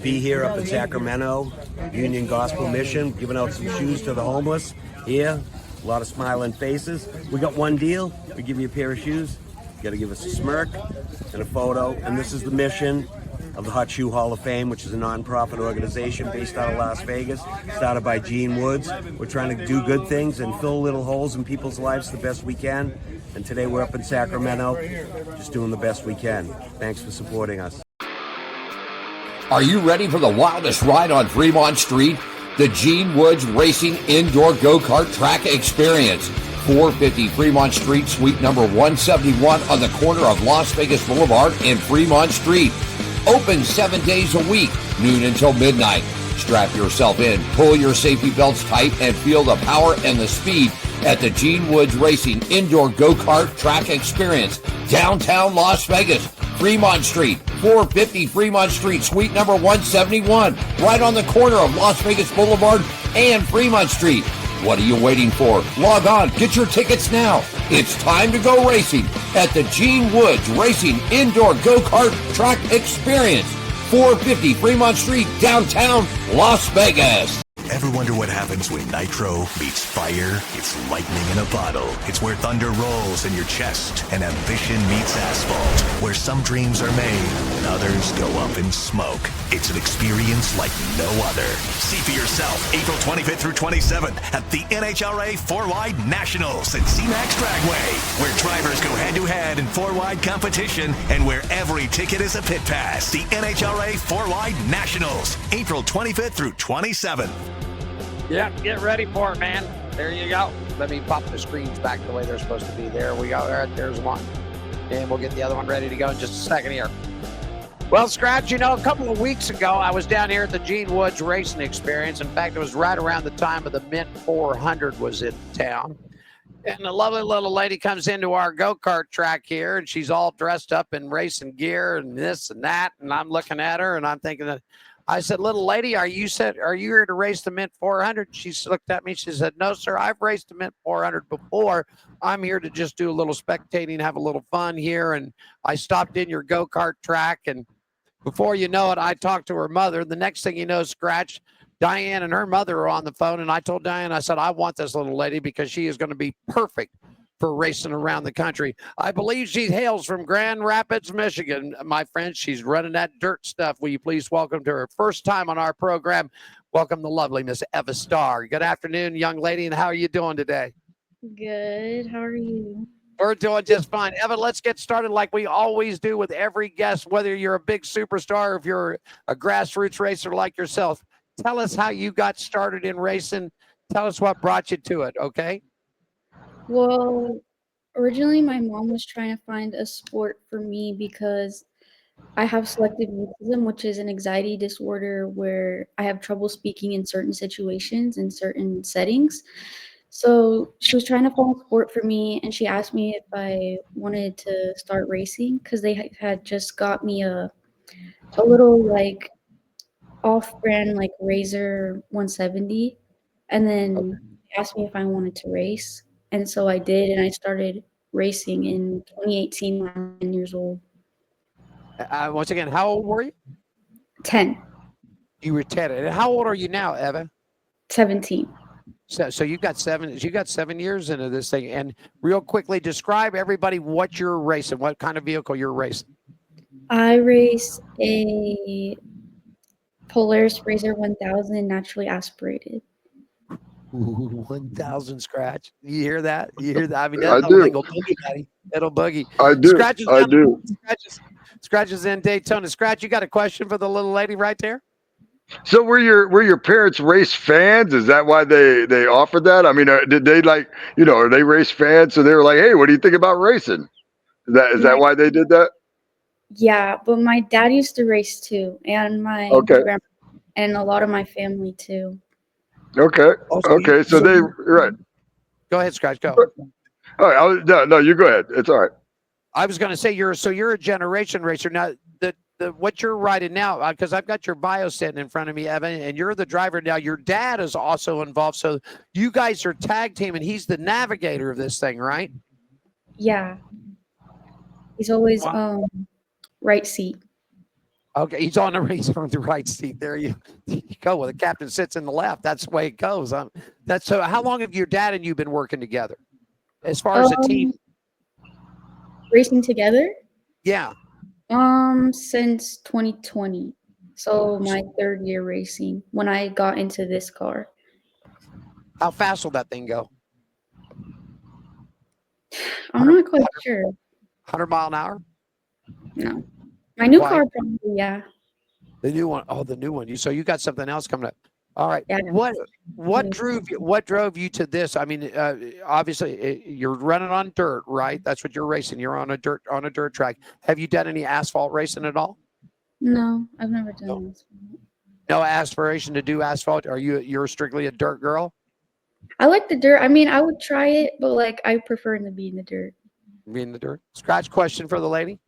[SPEAKER 6] be here up in Sacramento, Union Gospel Mission, giving out some shoes to the homeless here. A lot of smiling faces. We got one deal. We give you a pair of shoes. You got to give us a smirk and a photo. And this is the mission of the Hot Shoe Hall of Fame, which is a non-profit organization based out of Las Vegas, started by Gene Woods. We're trying to do good things and fill little holes in people's lives the best we can. And today we're up in Sacramento, just doing the best we can. Thanks for supporting us.
[SPEAKER 5] Are you ready for the wildest ride on Fremont Street? The Gene Woods Racing Indoor Go-Kart Track Experience. 450 Fremont Street, suite number 171 on the corner of Las Vegas Boulevard and Fremont Street. Open 7 days a week, noon until midnight. Strap yourself in, pull your safety belts tight, and feel the power and the speed at the Gene Woods Racing Indoor Go-Kart Track Experience, downtown Las Vegas, Fremont Street, 450 Fremont Street, suite number 171, right on the corner of Las Vegas Boulevard and Fremont Street. What are you waiting for? Log on, get your tickets now. It's time to go racing at the Gene Woods Racing Indoor Go-Kart Track Experience, 450 Fremont Street, downtown Las Vegas.
[SPEAKER 7] Ever wonder what happens when nitro meets fire? It's lightning in a bottle. It's where thunder rolls in your chest and ambition meets asphalt. Where some dreams are made and others go up in smoke. It's an experience like no other. See for yourself April 25th through 27th at the NHRA 4-Wide Nationals at C-Max Dragway, where drivers go head-to-head in 4-wide competition and where every ticket is a pit pass. The NHRA 4-Wide Nationals, April 25th through 27th.
[SPEAKER 3] Yeah, get ready for it, man. There you go. Let me pop the screens back the way they're supposed to be. There we go. All right, there's one. And we'll get the other one ready to go in just a second here. Well, Scratch, you know, a couple of weeks ago, I was down here at the Gene Woods Racing Experience. In fact, it was right around the time of the Mint 400 was in town. And a lovely little lady comes into our go-kart track here, and she's all dressed up in racing gear and this and that. And I'm looking at her, and I'm thinking that, I said, little lady, are you here to race the Mint 400? She looked at me. She said, no, sir, I've raced the Mint 400 before. I'm here to just do a little spectating, have a little fun here. And I stopped in your go-kart track. And before you know it, I talked to her mother. The next thing you know, Scratch, Diane and her mother are on the phone. And I told Diane, I said, I want this little lady because she is going to be perfect for racing around the country. I believe she hails from Grand Rapids, Michigan. My friend, she's running that dirt stuff. Will you please welcome to her first time on our program? Welcome the lovely Miss Eva Starr. Good afternoon, young lady, and how are you doing today?
[SPEAKER 8] Good. How are you?
[SPEAKER 3] We're doing just fine. Eva, let's get started like we always do with every guest, whether you're a big superstar or if you're a grassroots racer like yourself. Tell us how you got started in racing. Tell us what brought you to it, okay?
[SPEAKER 8] Well, originally my mom was trying to find a sport for me because I have selective mutism, which is an anxiety disorder where I have trouble speaking in certain situations, in certain settings. So she was trying to find a sport for me, and she asked me if I wanted to start racing because they had just got me a little like off-brand like Razor 170, and then asked me if I wanted to race. And so I did, and I started racing in 2018 when I was 10 years old.
[SPEAKER 3] Once again, how old were you?
[SPEAKER 8] 10.
[SPEAKER 3] You were 10. And how old are you now, Eva?
[SPEAKER 8] 17.
[SPEAKER 3] So you got 7 years into this thing. And real quickly, describe everybody what you're racing, what kind of vehicle you're racing.
[SPEAKER 8] I race a Polaris Razor 1000 naturally aspirated.
[SPEAKER 3] Ooh, 1,000 Scratch. You hear that? You hear that? I mean,
[SPEAKER 4] I
[SPEAKER 3] that
[SPEAKER 4] do.
[SPEAKER 3] thing will boogie, daddy. It'll boogie.
[SPEAKER 4] I do. I do.
[SPEAKER 3] Scratches in Daytona. Scratch, you got a question for the little lady right there?
[SPEAKER 4] So were your parents race fans? Is that why they offered that? I mean, did they are they race fans? So they were like, hey, what do you think about racing? Is that why they did that?
[SPEAKER 8] Yeah, but my dad used to race too, and my grandma, and a lot of my family too.
[SPEAKER 4] Okay. Okay. So they right.
[SPEAKER 3] Go ahead, Scratch. Go.
[SPEAKER 4] All right. No, you go ahead. It's all right.
[SPEAKER 3] I was going to say you're a generation racer now. What you're riding now, because I've got your bio sitting in front of me, Evan, and you're the driver now. Your dad is also involved, so you guys are tag team, and he's the navigator of this thing, right?
[SPEAKER 8] Yeah, he's always right seat.
[SPEAKER 3] Okay, he's on the right seat. There you go. Well, the captain sits in the left. That's the way it goes. That's so. How long have your dad and you been working together, as far as a team?
[SPEAKER 8] Racing together?
[SPEAKER 3] Yeah.
[SPEAKER 8] Since 2020. So my 3rd year racing when I got into this car.
[SPEAKER 3] How fast will that thing go?
[SPEAKER 8] I'm not quite sure.
[SPEAKER 3] 100 mile an hour?
[SPEAKER 8] No. My new
[SPEAKER 3] Why?
[SPEAKER 8] car probably, yeah.
[SPEAKER 3] The new one. Oh, the new one. So you got something else coming up. All right.
[SPEAKER 8] Yeah.
[SPEAKER 3] What drove you to this? I mean, obviously you're running on dirt, right? That's what you're racing. You're on a dirt track. Have you done any asphalt racing at all?
[SPEAKER 8] No, I've never done this.
[SPEAKER 3] No aspiration to do asphalt? You're strictly a dirt girl?
[SPEAKER 8] I like the dirt. I mean, I would try it, but like I prefer to be in the dirt.
[SPEAKER 3] Be in the dirt. Scratch question for the lady.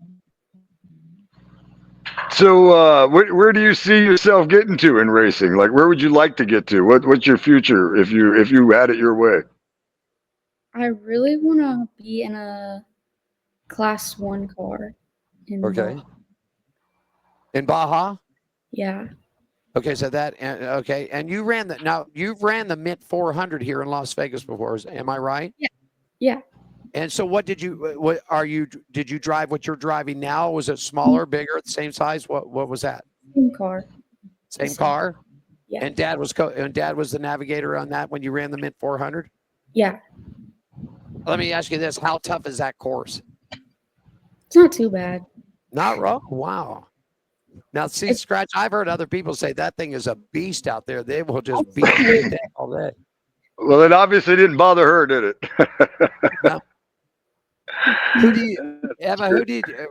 [SPEAKER 4] So, where do you see yourself getting to in racing? Like, where would you like to get to? What's your future if you had it your way?
[SPEAKER 8] I really want to be in a class 1 car.
[SPEAKER 3] Okay. In Baja?
[SPEAKER 8] Yeah.
[SPEAKER 3] Okay, so and you've ran the Mint 400 here in Las Vegas before, am I right?
[SPEAKER 8] Yeah. Yeah.
[SPEAKER 3] And so did you drive what you're driving now? Was it smaller, bigger, the same size? What was that?
[SPEAKER 8] Same car.
[SPEAKER 3] Same car?
[SPEAKER 8] Yeah.
[SPEAKER 3] And dad was the navigator on that when you ran the Mint 400?
[SPEAKER 8] Yeah.
[SPEAKER 3] Let me ask you this, how tough is that course?
[SPEAKER 8] It's not too bad.
[SPEAKER 3] Not wrong. Wow. Now, see, Scratch, I've heard other people say that thing is a beast out there. They will just beat you to death all day.
[SPEAKER 4] Well, it obviously didn't bother her, did it?
[SPEAKER 3] No. Emma,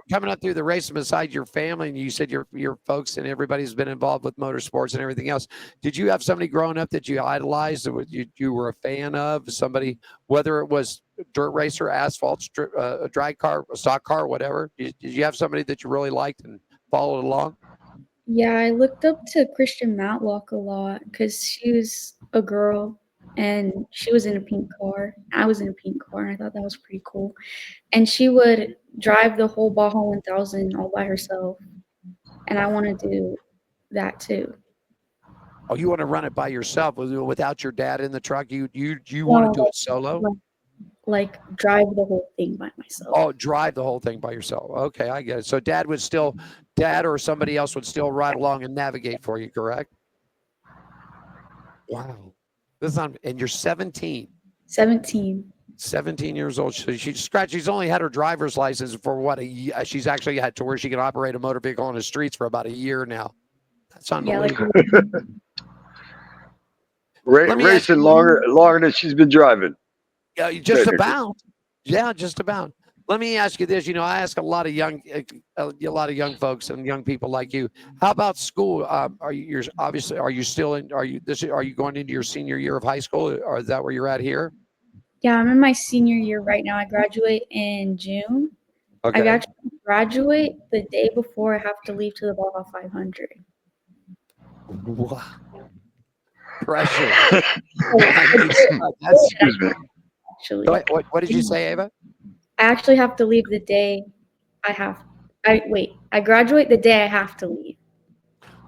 [SPEAKER 3] coming up through the race beside your family, and you said your folks and everybody's been involved with motorsports and everything else. Did you have somebody growing up that you idolized, or you were a fan of? Somebody, whether it was dirt racer, asphalt, a drag car, a stock car, whatever. Did you have somebody that you really liked and followed along?
[SPEAKER 8] Yeah, I looked up to Christian Matlock a lot because she was a girl and she was in a pink car. I was in a pink car, and I thought that was pretty cool. And she would drive the whole Baja 1000 all by herself, and I want to do that too.
[SPEAKER 3] Oh, you want to run it by yourself without your dad in the truck? You want to do it solo?
[SPEAKER 8] Like drive the whole thing by myself.
[SPEAKER 3] Oh, drive the whole thing by yourself. Okay, I get it. So dad or somebody else would still ride along and navigate for you, correct? Wow. And you're 17.
[SPEAKER 8] 17.
[SPEAKER 3] 17 years old. So she's only had her driver's license for what, a year? She's actually had to where she can operate a motor vehicle on the streets for about a year now. That's unbelievable.
[SPEAKER 4] Racing longer than she's been driving.
[SPEAKER 3] Yeah, just about. Yeah, just about. Let me ask you this. I ask a lot of young folks and young people like you. How about school? Are you going into your senior year of high school, or is that where you're at here?
[SPEAKER 8] Yeah, I'm in my senior year right now. I graduate in June.
[SPEAKER 3] Okay.
[SPEAKER 8] I actually graduate the day before I have to leave to the Baja 500.
[SPEAKER 3] Wow. Pressure.
[SPEAKER 4] Excuse me.
[SPEAKER 8] Actually,
[SPEAKER 3] what did you say, Ava?
[SPEAKER 8] I actually have to leave the day I graduate the day I have to leave.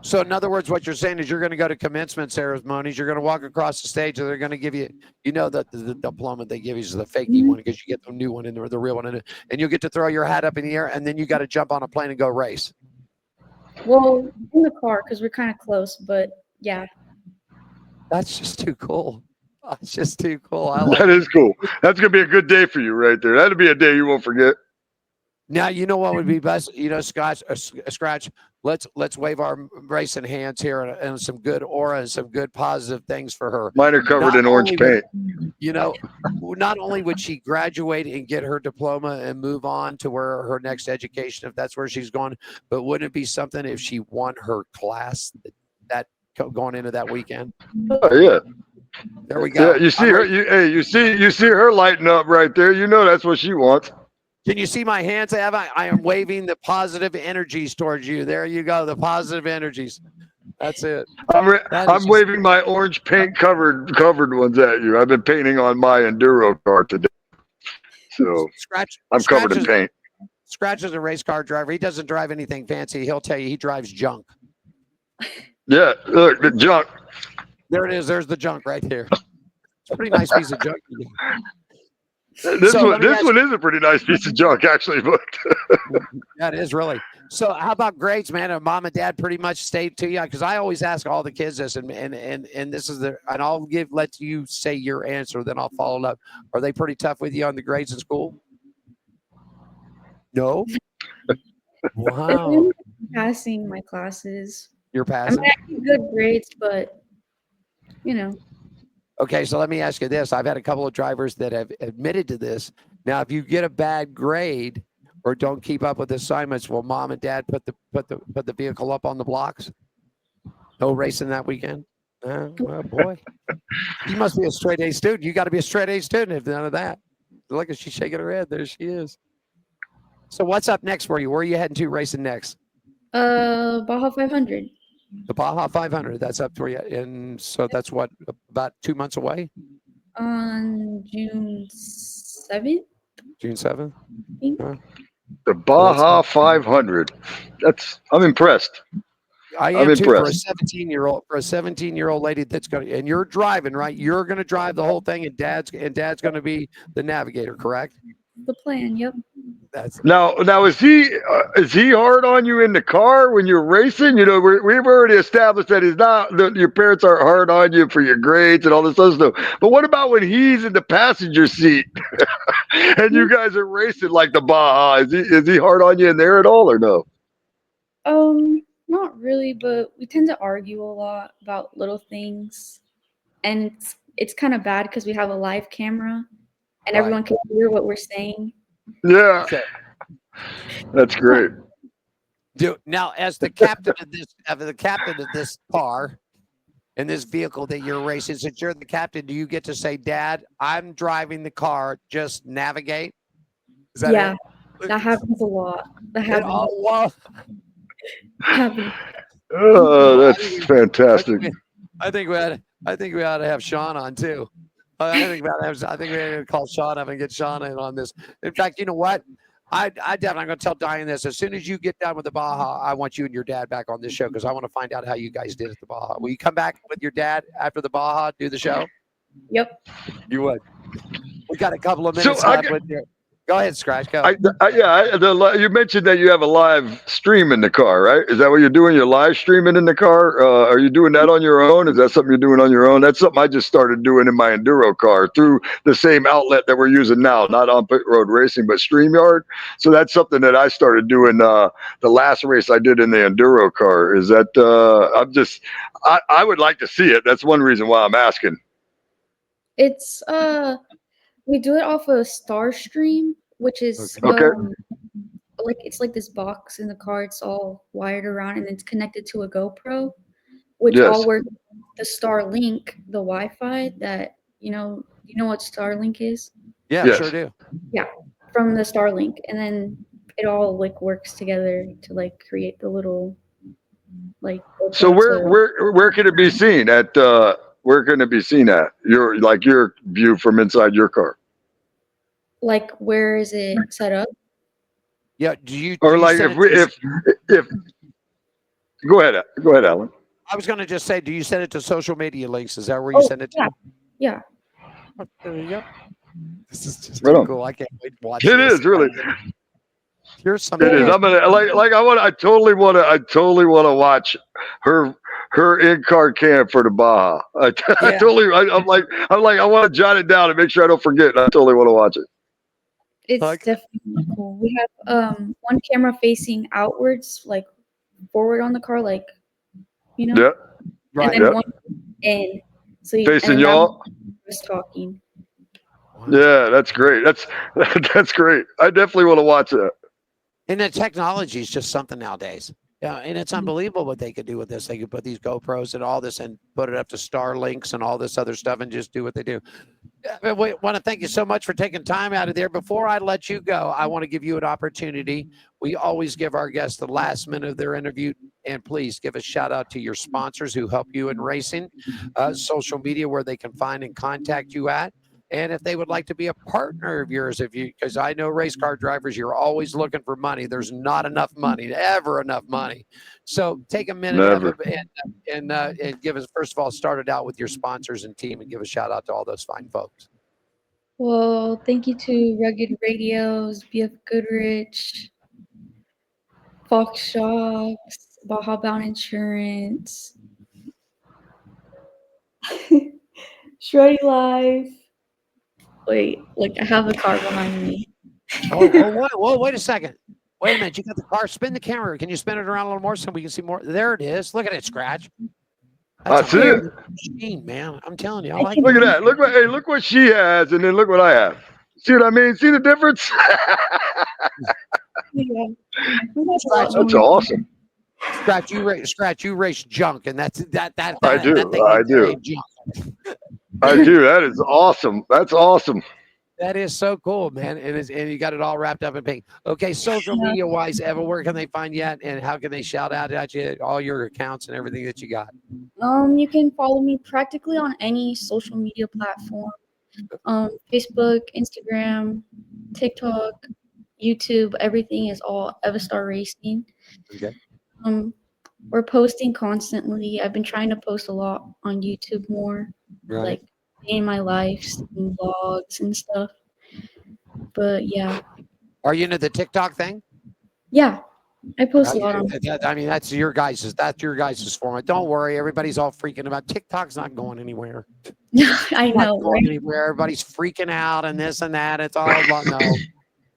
[SPEAKER 3] So in other words, what you're saying is you're going to go to commencement ceremonies. You're going to walk across the stage, and they're going to give you, the diploma they give you is the fakey one because you get the new one and the real one in it, and you'll get to throw your hat up in the air, and then you got to jump on a plane and go race.
[SPEAKER 8] Well, in the car because we're kind of close, but yeah.
[SPEAKER 3] That's just too cool. That's just too cool.
[SPEAKER 4] That is cool. That's going to be a good day for you right there. That'll be a day you won't forget.
[SPEAKER 3] Now, you know what would be best? Scratch, let's wave our racing hands here and some good aura and some good positive things for her.
[SPEAKER 4] Mine are covered in orange paint.
[SPEAKER 3] Not only would she graduate and get her diploma and move on to where her next education, if that's where she's going, but wouldn't it be something if she won her class that going into that weekend?
[SPEAKER 4] Oh, yeah.
[SPEAKER 3] There we go.
[SPEAKER 4] Yeah, you see her. You see her lighting up right there. That's what she wants.
[SPEAKER 3] Can you see my hands, Eva? I am waving the positive energies towards you. There you go, the positive energies. That's it.
[SPEAKER 4] I'm waving my orange paint covered ones at you. I've been painting on my enduro car today, so
[SPEAKER 3] Scratch.
[SPEAKER 4] I'm covered in paint.
[SPEAKER 3] Scratch is a race car driver. He doesn't drive anything fancy. He'll tell you he drives junk.
[SPEAKER 4] Yeah, look, the junk.
[SPEAKER 3] There it is. There's the junk right there. It's a pretty nice piece of junk.
[SPEAKER 4] This
[SPEAKER 3] So
[SPEAKER 4] one,
[SPEAKER 3] let me
[SPEAKER 4] this
[SPEAKER 3] ask
[SPEAKER 4] one is a pretty nice piece of junk, actually. But
[SPEAKER 3] That is really. So how about grades, man? Have mom and dad pretty much stayed to you? Because I always ask all the kids this, and this is the, and I'll let you say your answer, then I'll follow it up. Are they pretty tough with you on the grades in school? No. Wow.
[SPEAKER 8] I'm passing my classes.
[SPEAKER 3] You're
[SPEAKER 8] I
[SPEAKER 3] passing.
[SPEAKER 8] mean, I get good grades, but you know.
[SPEAKER 3] Okay, so let me ask you this. I've had a couple of drivers that have admitted to this. Now, if you get a bad grade or don't keep up with assignments, will mom and dad put the vehicle up on the blocks? No racing that weekend? Oh boy. You must be a straight A student. You got to be a straight A student if none of that. Look at she's shaking her head. There she is. So what's up next for you? Where are you heading to racing next?
[SPEAKER 8] Baja 500
[SPEAKER 3] The Baja 500. That's up for you. And so that's what, about 2 months away?
[SPEAKER 8] on June 7th.
[SPEAKER 3] June 7th?
[SPEAKER 8] I think.
[SPEAKER 4] the Baja 500. I'm impressed.
[SPEAKER 3] I
[SPEAKER 4] I'm
[SPEAKER 3] am too, for a
[SPEAKER 4] impressed.
[SPEAKER 3] 17-year-old lady that's going to, and you're driving, right? You're going to drive the whole thing, and dad's going to be the navigator, correct?
[SPEAKER 8] The plan. Yep.
[SPEAKER 3] That's
[SPEAKER 4] Now is he hard on you in the car when you're racing? You know, we've already established that he's not. That your parents aren't hard on you for your grades and all this other stuff. But what about when he's in the passenger seat and you guys are racing like the Baja? Is he hard on you in there at all or no?
[SPEAKER 8] Not really, but we tend to argue a lot about little things, and it's kind of bad because we have a live camera, and everyone can hear what we're saying.
[SPEAKER 4] Yeah,
[SPEAKER 3] okay.
[SPEAKER 4] that's great.
[SPEAKER 3] Now, as the captain of this car in this vehicle that you're racing, since you're the captain, do you get to say, "Dad, I'm driving the car, just navigate"? Is that
[SPEAKER 8] Yeah,
[SPEAKER 3] it?
[SPEAKER 8] that happens a lot. That
[SPEAKER 3] And,
[SPEAKER 8] happens.
[SPEAKER 3] oh, well,
[SPEAKER 8] happens.
[SPEAKER 4] Oh, that's fantastic.
[SPEAKER 3] I think we ought to have Sean on too. I think we ought to call Sean up and get Sean in on this. In fact, you know what? I definitely, I'm going to tell Diane this. As soon as you get done with the Baja, I want you and your dad back on this show because I want to find out how you guys did at the Baja. Will you come back with your dad after the Baja, do the show?
[SPEAKER 8] Yep.
[SPEAKER 3] You would. We got a couple of minutes left with you. Go ahead, Scratch. Go.
[SPEAKER 4] You mentioned that you have a live stream in the car, right? Is that what you're doing? You're live streaming in the car? Are you doing that on your own? Is that something you're doing on your own? That's something I just started doing in my enduro car through the same outlet that we're using now, not on pit road racing, but StreamYard. So that's something that I started doing. The last race I did in the enduro car is that I would like to see it. That's one reason why I'm asking.
[SPEAKER 8] It's we do it off of Starstream, which is
[SPEAKER 4] Okay.
[SPEAKER 8] like it's like this box in the car. It's all wired around and it's connected to a GoPro, which
[SPEAKER 4] Yes.
[SPEAKER 8] all works the Starlink, the Wi-Fi that you know what Starlink is?
[SPEAKER 3] Yeah,
[SPEAKER 4] Yes.
[SPEAKER 3] sure do.
[SPEAKER 8] Yeah, from the Starlink, and then it all like works together to like create the little like.
[SPEAKER 4] So
[SPEAKER 8] GoPro.
[SPEAKER 4] where can it be seen at? Where can it be seen at? Your view from inside your car,
[SPEAKER 8] Like where is it set up?
[SPEAKER 3] Yeah. Do you
[SPEAKER 4] like
[SPEAKER 3] send
[SPEAKER 4] if go ahead, Alan.
[SPEAKER 3] I was going to just say, do you send it to social media links? Is that where you send it to?
[SPEAKER 8] Yeah.
[SPEAKER 3] There you go. This is just
[SPEAKER 4] Right
[SPEAKER 3] too
[SPEAKER 4] on.
[SPEAKER 3] cool. I can't wait to watch
[SPEAKER 4] It
[SPEAKER 3] this.
[SPEAKER 4] is really.
[SPEAKER 3] Here's some.
[SPEAKER 4] It is. I'm gonna I totally want to watch her in-car cam for the Baja. I'm like I want to jot it down and make sure I don't forget. I totally want to watch it.
[SPEAKER 8] It's
[SPEAKER 3] Okay.
[SPEAKER 8] definitely cool. We have one camera facing outwards, like forward on the car, like
[SPEAKER 4] Yeah,
[SPEAKER 8] and
[SPEAKER 3] Right.
[SPEAKER 8] then one in. So you
[SPEAKER 4] facing
[SPEAKER 8] and then that
[SPEAKER 4] y'all.
[SPEAKER 8] one was talking.
[SPEAKER 4] Yeah, that's great. That's great. I definitely want to watch that.
[SPEAKER 3] And the technology is just something nowadays. Yeah, and it's unbelievable what they could do with this. They could put these GoPros and all this and put it up to Starlinks and all this other stuff and just do what they do. We want to thank you so much for taking time out of there. Before I let you go, I want to give you an opportunity. We always give our guests the last minute of their interview. And please give a shout out to your sponsors who help you in racing, social media where they can find and contact you at. And if they would like to be a partner of yours, because I know race car drivers, you're always looking for money. There's not enough money, ever enough money. So take a minute
[SPEAKER 4] Never.
[SPEAKER 3] and give us, first of all, start it out with your sponsors and team, and give a shout out to all those fine folks.
[SPEAKER 8] Well, thank you to Rugged Radios, BF Goodrich, Fox Shocks, Baja Bound Insurance, Shreddy Life. Wait, like I have the car behind me.
[SPEAKER 3] Wait a second. Wait a minute. You got the car. Spin the camera. Can you spin it around a little more so we can see more? There it is. Look at it, Scratch.
[SPEAKER 4] I see it.
[SPEAKER 3] Machine, man. I'm telling you. I
[SPEAKER 4] Look at that. Look what she has, and then look what I have. See what I mean? See the difference?
[SPEAKER 8] Yeah.
[SPEAKER 4] That's awesome.
[SPEAKER 3] Scratch, you race junk, and that's that.
[SPEAKER 4] I do.
[SPEAKER 3] That thing
[SPEAKER 4] I do.
[SPEAKER 3] junk.
[SPEAKER 4] I do. That is awesome. That's awesome.
[SPEAKER 3] That is so cool, man. And you got it all wrapped up in pink. Okay, social media wise, Eva, where can they find you at, and how can they shout out at you, all your accounts and everything that you got?
[SPEAKER 8] You can follow me practically on any social media platform. Facebook, Instagram, TikTok, YouTube, everything is all Evastar Racing.
[SPEAKER 3] Okay.
[SPEAKER 8] We're posting constantly. I've been trying to post a lot on YouTube more, like in my life, and vlogs and stuff. But yeah.
[SPEAKER 3] Are you into the TikTok thing?
[SPEAKER 8] Yeah, I post a lot on.
[SPEAKER 3] I mean, that's your guys' format. Don't worry, everybody's all freaking about TikTok's not going anywhere.
[SPEAKER 8] I know, right?
[SPEAKER 3] Anywhere. Everybody's freaking out and this and that. It's all about no.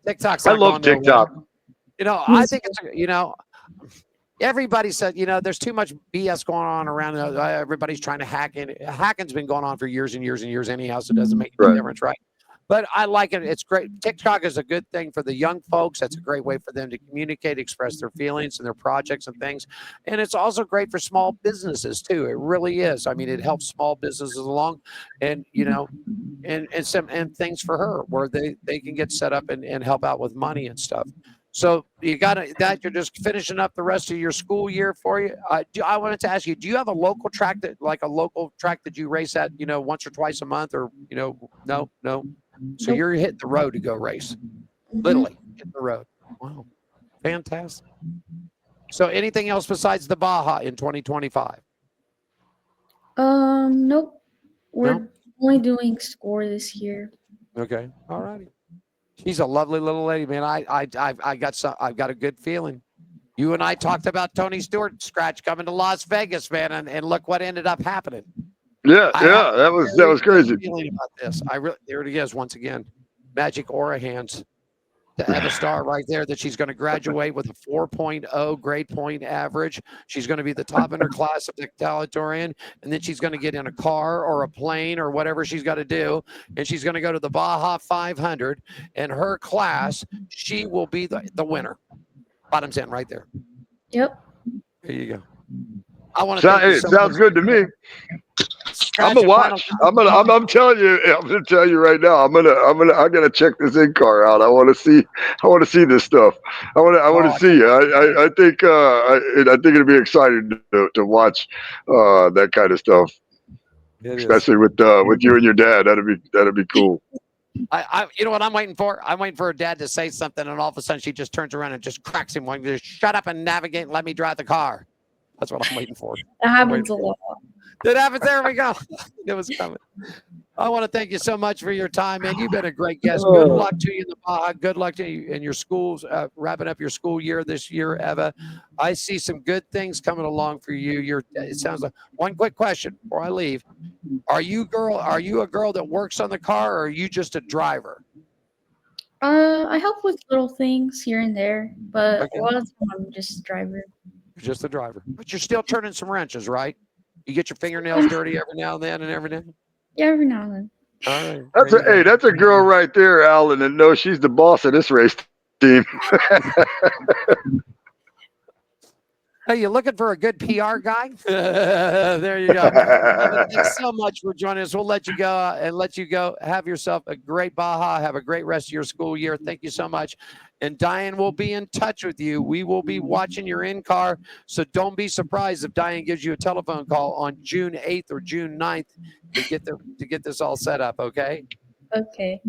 [SPEAKER 3] TikTok's.
[SPEAKER 4] I love TikTok.
[SPEAKER 3] I think it's everybody said, there's too much BS going on around. Everybody's trying to hack in. Hacking's been going on for years and years and years anyhow, so it doesn't make any difference, right? But I like it. It's great. TikTok is a good thing for the young folks. That's a great way for them to communicate, express their feelings and their projects and things. And it's also great for small businesses too. It really is. I mean, it helps small businesses along, and and things for her where they can get set up and help out with money and stuff. So you got that. You're just finishing up the rest of your school year for you. I wanted to ask you: do you have a local track that you race at? Once or twice a month, or no. So you're hitting the road to go race, literally hitting the road. Wow, fantastic. So anything else besides the Baja in 2025?
[SPEAKER 8] Nope. We're only doing score this year.
[SPEAKER 3] Okay, all righty. She's a lovely little lady, man. I've got a good feeling. You and I talked about Tony Stewart, Scratch, coming to Las Vegas, man, and look what ended up happening.
[SPEAKER 4] Yeah, that was crazy.
[SPEAKER 3] Feeling about this, there it is once again. Magic Aura hands to Evastar right there that she's going to graduate with a 4.0 grade point average. She's going to be the top in her class of valedictorian, and then she's going to get in a car or a plane or whatever she's got to do, and she's going to go to the Baja 500. And her class, she will be the winner. Bottoms in right there.
[SPEAKER 8] Yep.
[SPEAKER 3] There you go. I want to.
[SPEAKER 4] Sounds good to me. I'm gonna watch. I'm telling you. I'm gonna tell you right now. I'm gonna check this in-car out. I want to see this stuff. I want to see. I think it'd be exciting to watch that kind of stuff, especially with you and your dad. That'd be cool.
[SPEAKER 3] You know what I'm waiting for? I'm waiting for her dad to say something, and all of a sudden she just turns around and just cracks him one. Just shut up and navigate and let me drive the car. That's what I'm waiting for.
[SPEAKER 8] That happens a lot.
[SPEAKER 3] That happens. There we go. It was coming. I want to thank you so much for your time, man. You've been a great guest. Good luck to you in the Baja. Good luck to you in your schools, wrapping up your school year this year, Eva. I see some good things coming along for you. It sounds like one quick question before I leave. Are you a girl that works on the car, or are you just a driver?
[SPEAKER 8] I help with little things here and there, but a lot of the time I'm just a driver.
[SPEAKER 3] You're just a driver, but you're still turning some wrenches, right? You get your fingernails dirty every now and then and every now.
[SPEAKER 8] Yeah, every now and then.
[SPEAKER 3] All right.
[SPEAKER 4] That's a girl right there, Alan, and knows she's the boss of this race team.
[SPEAKER 3] Hey, you looking for a good PR guy? There you go. Thanks so much for joining us. We'll let you go. Have yourself a great Baja. Have a great rest of your school year. Thank you so much. And Diane will be in touch with you. We will be watching your in-car. So don't be surprised if Diane gives you a telephone call on June 8th or June 9th to get this all set up, okay?
[SPEAKER 8] Okay.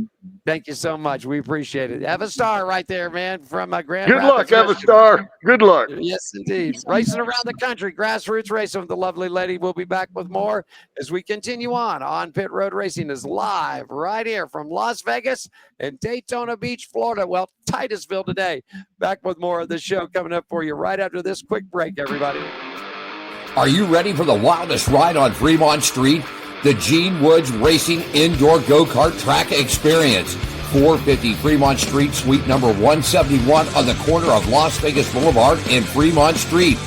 [SPEAKER 3] Thank you so much. We appreciate it. Have a star right there, man, from Grand
[SPEAKER 4] Good luck,
[SPEAKER 3] Rapids, Michigan.
[SPEAKER 4] Star. Good luck.
[SPEAKER 3] Yes, indeed. Racing around the country, grassroots racing with the lovely lady. We'll be back with more as we continue on Pit Road Racing is live right here from Las Vegas and Daytona Beach, Florida. Well, Titusville today. Back with more of the show coming up for you right after this quick break, everybody.
[SPEAKER 5] Are you ready for the wildest ride on Fremont Street? The Gene Woods Racing Indoor Go-Kart Track Experience. 450 Fremont Street, suite number 171 on the corner of Las Vegas Boulevard and Fremont Street.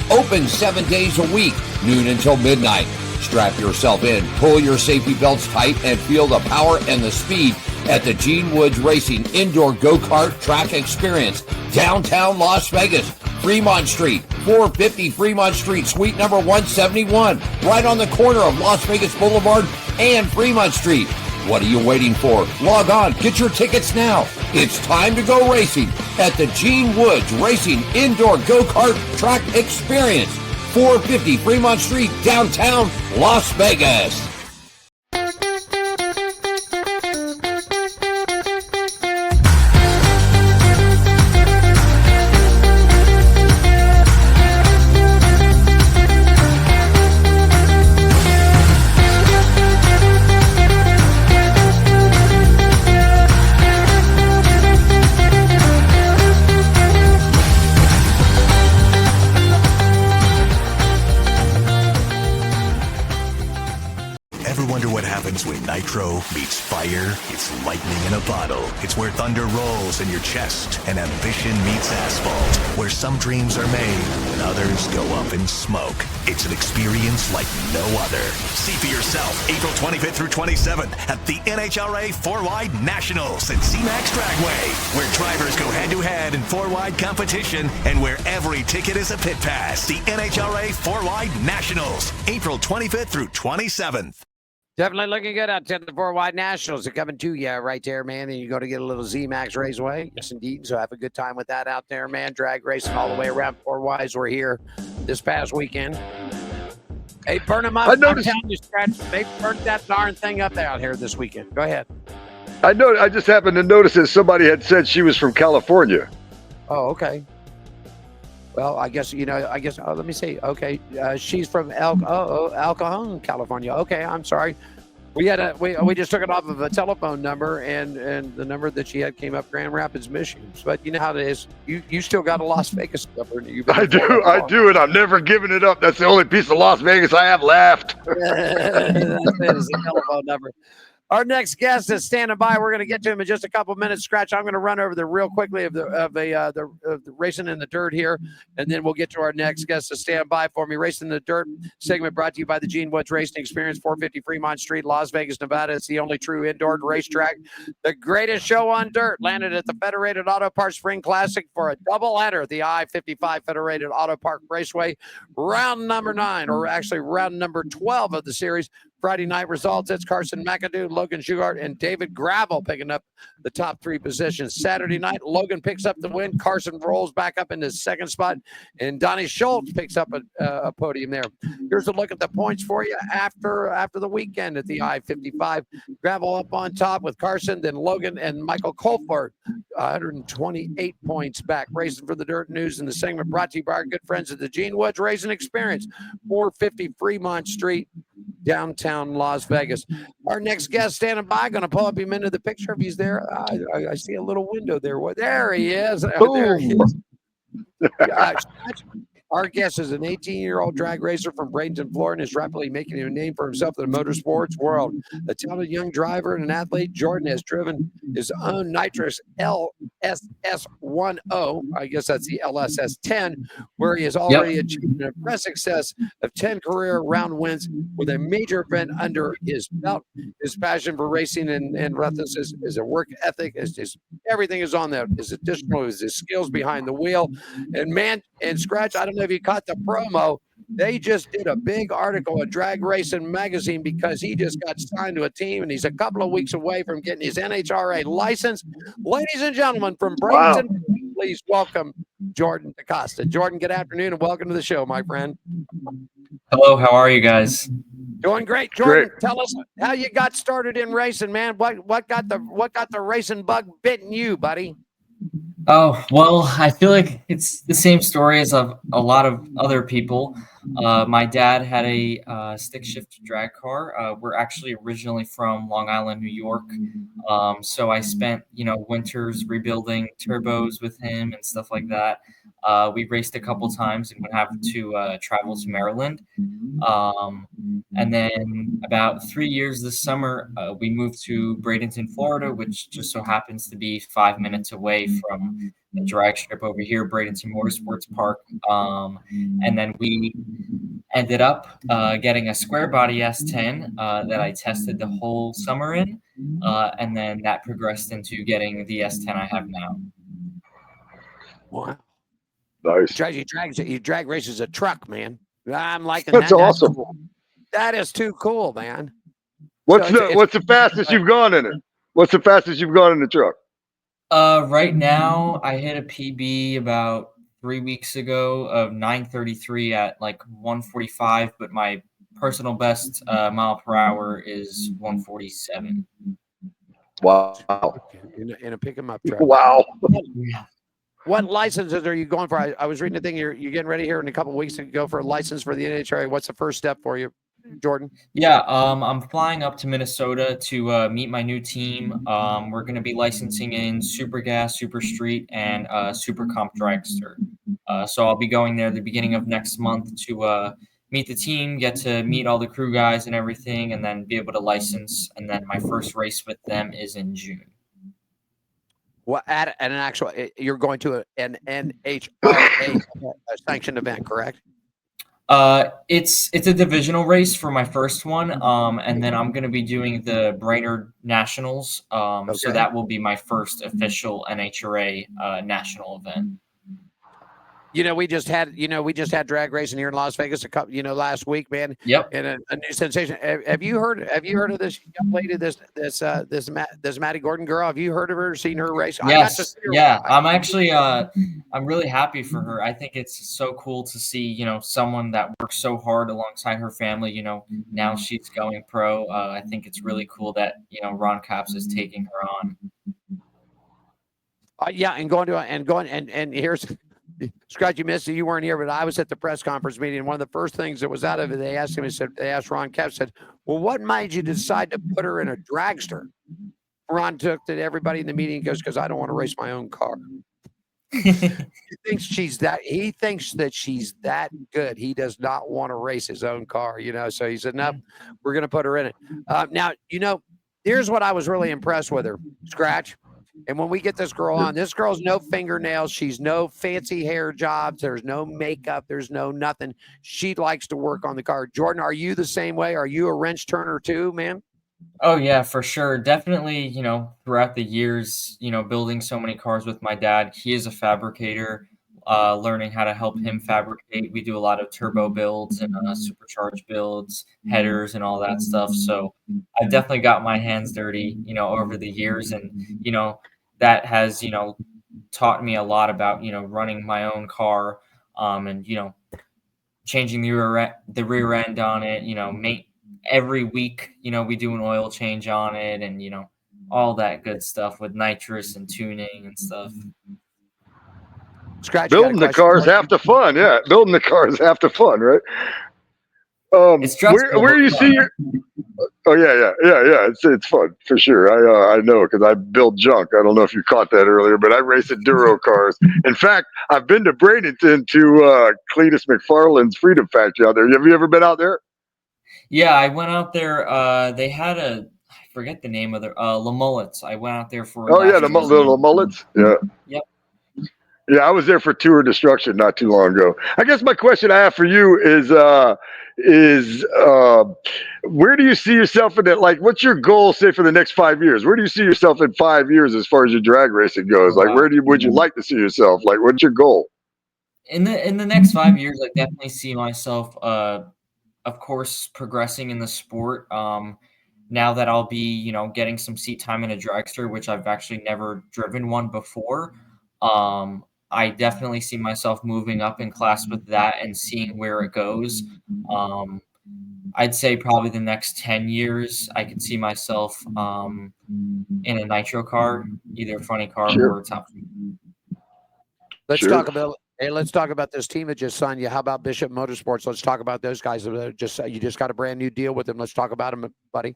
[SPEAKER 5] Open 7 days a week, noon until midnight. Strap yourself in, pull your safety belts tight, and feel the power and the speed at the Gene Woods Racing Indoor Go-Kart Track Experience. Downtown Las Vegas, Fremont Street, 450 Fremont Street, suite number 171, right on the corner of Las Vegas Boulevard and Fremont Street. What are you waiting for? Log on, get your tickets now. It's time to go racing at the Gene Woods Racing Indoor Go-Kart Track Experience, 450 Fremont Street, downtown Las Vegas.
[SPEAKER 7] When nitro meets fire, it's lightning in a bottle. It's where thunder rolls in your chest and ambition meets asphalt. Where some dreams are made and others go up in smoke. It's an experience like no other. See for yourself April 25th through 27th at the NHRA 4-Wide Nationals at C-Max Dragway, where drivers go head-to-head in 4-wide competition and where every ticket is a pit pass. The NHRA 4-Wide Nationals, April 25th through 27th.
[SPEAKER 3] Definitely looking good out there. The 4-Wide Nationals are coming to you right there, man. And you go to get a little Z-Max Raceway. Yes, indeed. So have a good time with that out there, man. Drag racing all the way around. 4-Wides were here this past weekend. Hey, burn them up. I'm telling you, Scratch, they burnt that darn thing up out here this weekend. Go ahead.
[SPEAKER 4] I just happened to notice that somebody had said she was from California.
[SPEAKER 3] Oh, okay. Well, I guess, let me see. Okay. She's from El Cajon, California. Okay. I'm sorry. We just took it off of a telephone number and the number that she had came up Grand Rapids, Michigan. But you know how it is. You still got a Las Vegas number.
[SPEAKER 4] I do. And I'm never giving it up. That's the only piece of Las Vegas I have left.
[SPEAKER 3] That is a telephone number. Our next guest is standing by. We're going to get to him in just a couple minutes. Scratch. I'm going to run over the real quickly of the racing in the dirt here, and then we'll get to our next guest to stand by for me. Racing in the Dirt segment brought to you by the Gene Woods Racing Experience, 450 Fremont Street, Las Vegas, Nevada. It's the only true indoor racetrack. The greatest show on dirt landed at the Federated Auto Parts Spring Classic for a double header. The I-55 Federated Auto Park Raceway, round number 9, or actually round number 12 of the series. Friday night results, it's Carson McAdoo, Logan Shugart, and David Gravel picking up the top 3 positions. Saturday night, Logan picks up the win. Carson rolls back up into second spot, and Donnie Schultz picks up a podium there. Here's a look at the points for you after the weekend at the I-55. Gravel up on top with Carson, then Logan and Michael Colford, 128 points back. Racing for the Dirt News in the segment brought to you by our good friends at the Gene Woods Racing Experience, 450 Fremont Street, downtown Las Vegas. Our next guest standing by, going to pull up him into the picture if he's there. I see a little window there. There he is. There he is. Our guest is an 18-year-old drag racer from Bradenton, Florida, and is rapidly making a name for himself in the motorsports world. A talented young driver and an athlete, Jordan has driven his own nitrous LSS10, I guess that's the LSS10, where he has already achieved an impressive success of 10 career round wins with a major event under his belt. His passion for racing and relentless is a work ethic. Everything is on there. His additional is his skills behind the wheel. And Scratch, I don't know if you caught the promo. They just did a big article in Drag Racing Magazine because he just got signed to a team and he's a couple of weeks away from getting his NHRA license. Ladies and gentlemen from Bradenton, please welcome Jordan DaCosta. Jordan, good afternoon and welcome to the show, my friend.
[SPEAKER 9] Hello, how are you guys?
[SPEAKER 3] Doing great, Jordan. Tell us how you got started in racing, man. What got the racing bug bitten you, buddy?
[SPEAKER 9] Oh, well, I feel like it's the same story as of a lot of other people. My dad had a stick shift drag car. We're actually originally from Long Island, New York. So I spent, winters rebuilding turbos with him and stuff like that. We raced a couple times and would have to travel to Maryland. And then about 3 years this summer, we moved to Bradenton, Florida, which just so happens to be 5 minutes away from the drag strip over here, Bradenton Motorsports Park. And then we ended up getting a square body S10 that I tested the whole summer in. And then that progressed into getting the S10 I have now.
[SPEAKER 3] Wow.
[SPEAKER 4] Nice.
[SPEAKER 3] You drag races a truck, man. I'm liking
[SPEAKER 4] That's
[SPEAKER 3] that.
[SPEAKER 4] awesome.
[SPEAKER 3] Cool. That is too cool, man.
[SPEAKER 4] What's
[SPEAKER 3] So
[SPEAKER 4] the fastest you've gone in it? What's the fastest you've gone in the truck?
[SPEAKER 9] Right now, I hit a PB about 3 weeks ago of 9:33 at like 1:45, but my personal best mile per hour is 1:47.
[SPEAKER 4] Wow.
[SPEAKER 3] In a pick 'em up truck.
[SPEAKER 4] Wow.
[SPEAKER 9] Yeah.
[SPEAKER 3] What licenses are you going for? I was reading the thing. You're getting ready here in a couple of weeks to go for a license for the NHRA. What's the first step for you, Jordan?
[SPEAKER 9] Yeah, I'm flying up to Minnesota to meet my new team. We're going to be licensing in Super Gas, Super Street, and Super Comp Dragster. So I'll be going there the beginning of next month to meet the team, get to meet all the crew guys and everything, and then be able to license. And then my first race with them is in June.
[SPEAKER 3] Well, at an actual, you're going to an NHRA sanctioned event, correct?
[SPEAKER 9] It's a divisional race for my first one, and then I'm going to be doing the Brainerd Nationals. So that will be my first official NHRA national event.
[SPEAKER 3] We just had drag racing here in Las Vegas last week, man.
[SPEAKER 9] Yep.
[SPEAKER 3] And a new sensation. Have you heard of this young lady, this Maddie Gordon girl? Have you heard of her? Seen her race?
[SPEAKER 9] Yes. Yeah. I'm actually I'm really happy for her. I think it's so cool to see, someone that works so hard alongside her family, now she's going pro. I think it's really cool that, Ron Capps is taking her on.
[SPEAKER 3] And here's Scratch, you missed it. You weren't here, but I was at the press conference meeting. And one of the first things that was out of it, they asked Ron Capps, said, well, what made you decide to put her in a dragster? Ron took to everybody in the meeting and goes, because I don't want to race my own car. He thinks that she's that good. He does not want to race his own car, So he said, no, we're going to put her in it. Now, here's what I was really impressed with her, Scratch. And when we get this girl on, this girl's no fingernails. She's no fancy hair jobs. There's no makeup. There's no nothing. She likes to work on the car. Jordan, are you the same way? Are you a wrench turner too, man?
[SPEAKER 9] Oh, yeah, for sure. Definitely, throughout the years, building so many cars with my dad, he is a fabricator, learning how to help him fabricate. We do a lot of turbo builds and supercharged builds, headers and all that stuff. So I've definitely got my hands dirty, over the years. And, that has, taught me a lot about, running my own car and, changing the rear end on it, every week, we do an oil change on it and, all that good stuff with nitrous and tuning and stuff.
[SPEAKER 3] Scratch,
[SPEAKER 4] building the car is half the fun. Yeah, building the car is half the fun, right?
[SPEAKER 9] It's stressful,
[SPEAKER 4] where you see your? Oh yeah. It's fun for sure. I know because I build junk. I don't know if you caught that earlier, but I race enduro cars. In fact, I've been to Bradenton to Cletus McFarland's Freedom Factory out there. Have you ever been out there?
[SPEAKER 9] Yeah, I went out there. They had I forget the name of their La Mullets. I went out there for.
[SPEAKER 4] Oh yeah, the little mullets. Yeah.
[SPEAKER 9] Yep.
[SPEAKER 4] Yeah, I was there for Tour of Destruction not too long ago. I guess my question I have for you is where do you see yourself in it? Like, what's your goal, say, for the next 5 years? Where do you see yourself in 5 years as far as your drag racing goes? Like, where would you like to see yourself? Like, what's your goal?
[SPEAKER 9] In the next 5 years, I definitely see myself, of course, progressing in the sport. Now that I'll be, getting some seat time in a dragster, which I've actually never driven one before. I definitely see myself moving up in class with that and seeing where it goes. I'd say probably the next 10 years, I could see myself in a nitro car, either funny car
[SPEAKER 4] Sure.
[SPEAKER 9] or top.
[SPEAKER 3] Let's
[SPEAKER 4] Sure.
[SPEAKER 3] talk about let's talk about this team that just signed you. How about Bishop Motorsports? Let's talk about those guys. You just got a brand new deal with them. Let's talk about them, buddy.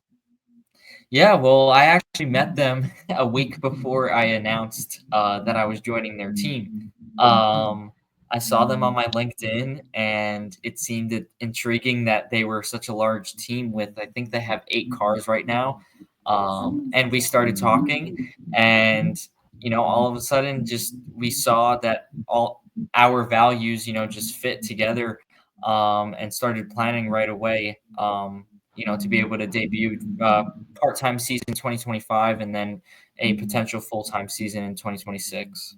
[SPEAKER 9] Yeah, well, I actually met them a week before I announced that I was joining their team. I saw them on my LinkedIn, and it seemed intriguing that they were such a large team with, I think they have 8 cars right now. And we started talking, and all of a sudden, just we saw that all our values, just fit together, and started planning right away. To be able to debut part-time season 2025 and then a potential full-time season in 2026.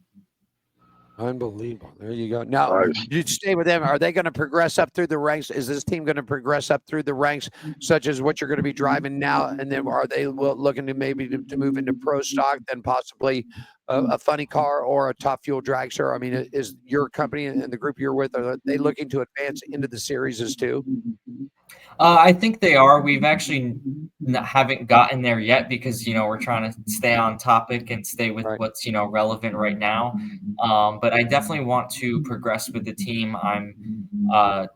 [SPEAKER 3] Unbelievable. There you go. Now,
[SPEAKER 4] Nice.
[SPEAKER 3] you stay with them. Are they going to progress up through the ranks? Is this team going to progress up through the ranks, such as what you're going to be driving now? And then are they looking to maybe to move into pro stock, then possibly a funny car or a top fuel dragster? I mean, is your company and the group you're with, are they looking to advance into the series as too?
[SPEAKER 9] I think they are. We've actually haven't gotten there yet because we're trying to stay on topic and stay with what's relevant right now. But I definitely want to progress with the team. I'm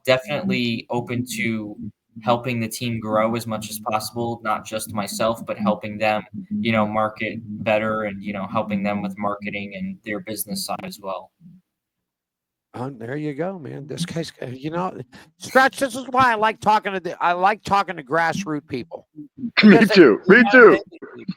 [SPEAKER 9] definitely open to helping the team grow as much as possible, not just myself, but helping them market better and helping them with marketing and their business side as well.
[SPEAKER 3] There you go, man. This guy's, Scratch. This is why I like talking to grassroots people.
[SPEAKER 4] Me too. Me too.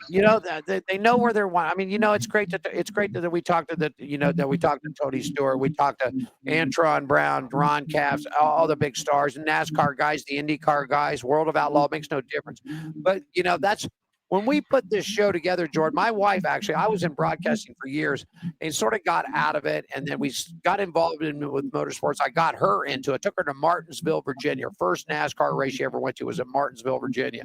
[SPEAKER 3] They know where they're. I mean, it's great that we talked to Tony Stewart, we talked to Antron Brown, Ron Capps, all the big stars, and NASCAR guys, the IndyCar guys, World of Outlaw, makes no difference. But that's. When we put this show together, Jordan, my wife, actually, I was in broadcasting for years and sort of got out of it. And then we got involved with motorsports. I got her into it, took her to Martinsville, Virginia. First NASCAR race she ever went to was in Martinsville, Virginia.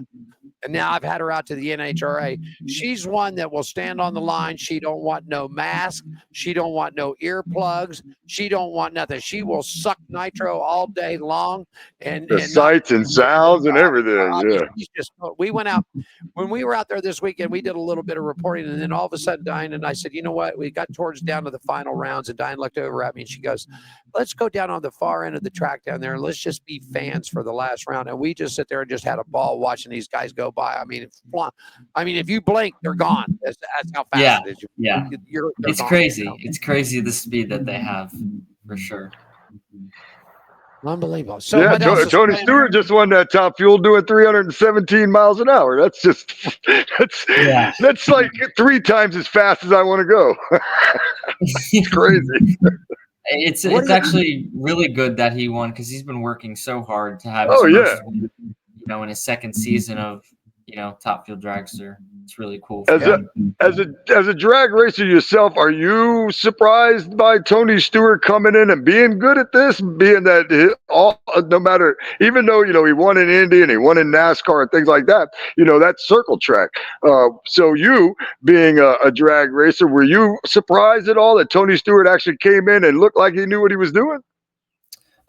[SPEAKER 3] And now I've had her out to the NHRA. She's one that will stand on the line. She don't want no mask. She don't want no earplugs. She don't want nothing. She will suck nitro all day long. And
[SPEAKER 4] sights and sounds and everything. Yeah.
[SPEAKER 3] We went out. When we were out there this weekend, we did a little bit of reporting, and then all of a sudden, Diane and I said, you know what? We got down to the final rounds, and Diane looked over at me, and she goes, let's go down on the far end of the track down there, and let's just be fans for the last round. And we just sit there and just had a ball watching these guys go by. I mean, if you blink, they're gone. That's how fast it is.
[SPEAKER 9] Yeah. It's crazy. It's crazy the speed that they have, for sure.
[SPEAKER 3] Unbelievable. So
[SPEAKER 4] yeah, Tony Stewart just won that top fuel doing 317 miles an hour. That's just that's like 3 times as fast as I want to go. It's crazy.
[SPEAKER 9] It's actually really good that he won because he's been working so hard to have in his second season of top fuel dragster. It's really cool.
[SPEAKER 4] As a drag racer yourself, are you surprised by Tony Stewart coming in and being good at this? Being that no matter, even though he won in Indy and he won in NASCAR and things like that, that's circle track. So you being a drag racer, were you surprised at all that Tony Stewart actually came in and looked like he knew what he was doing?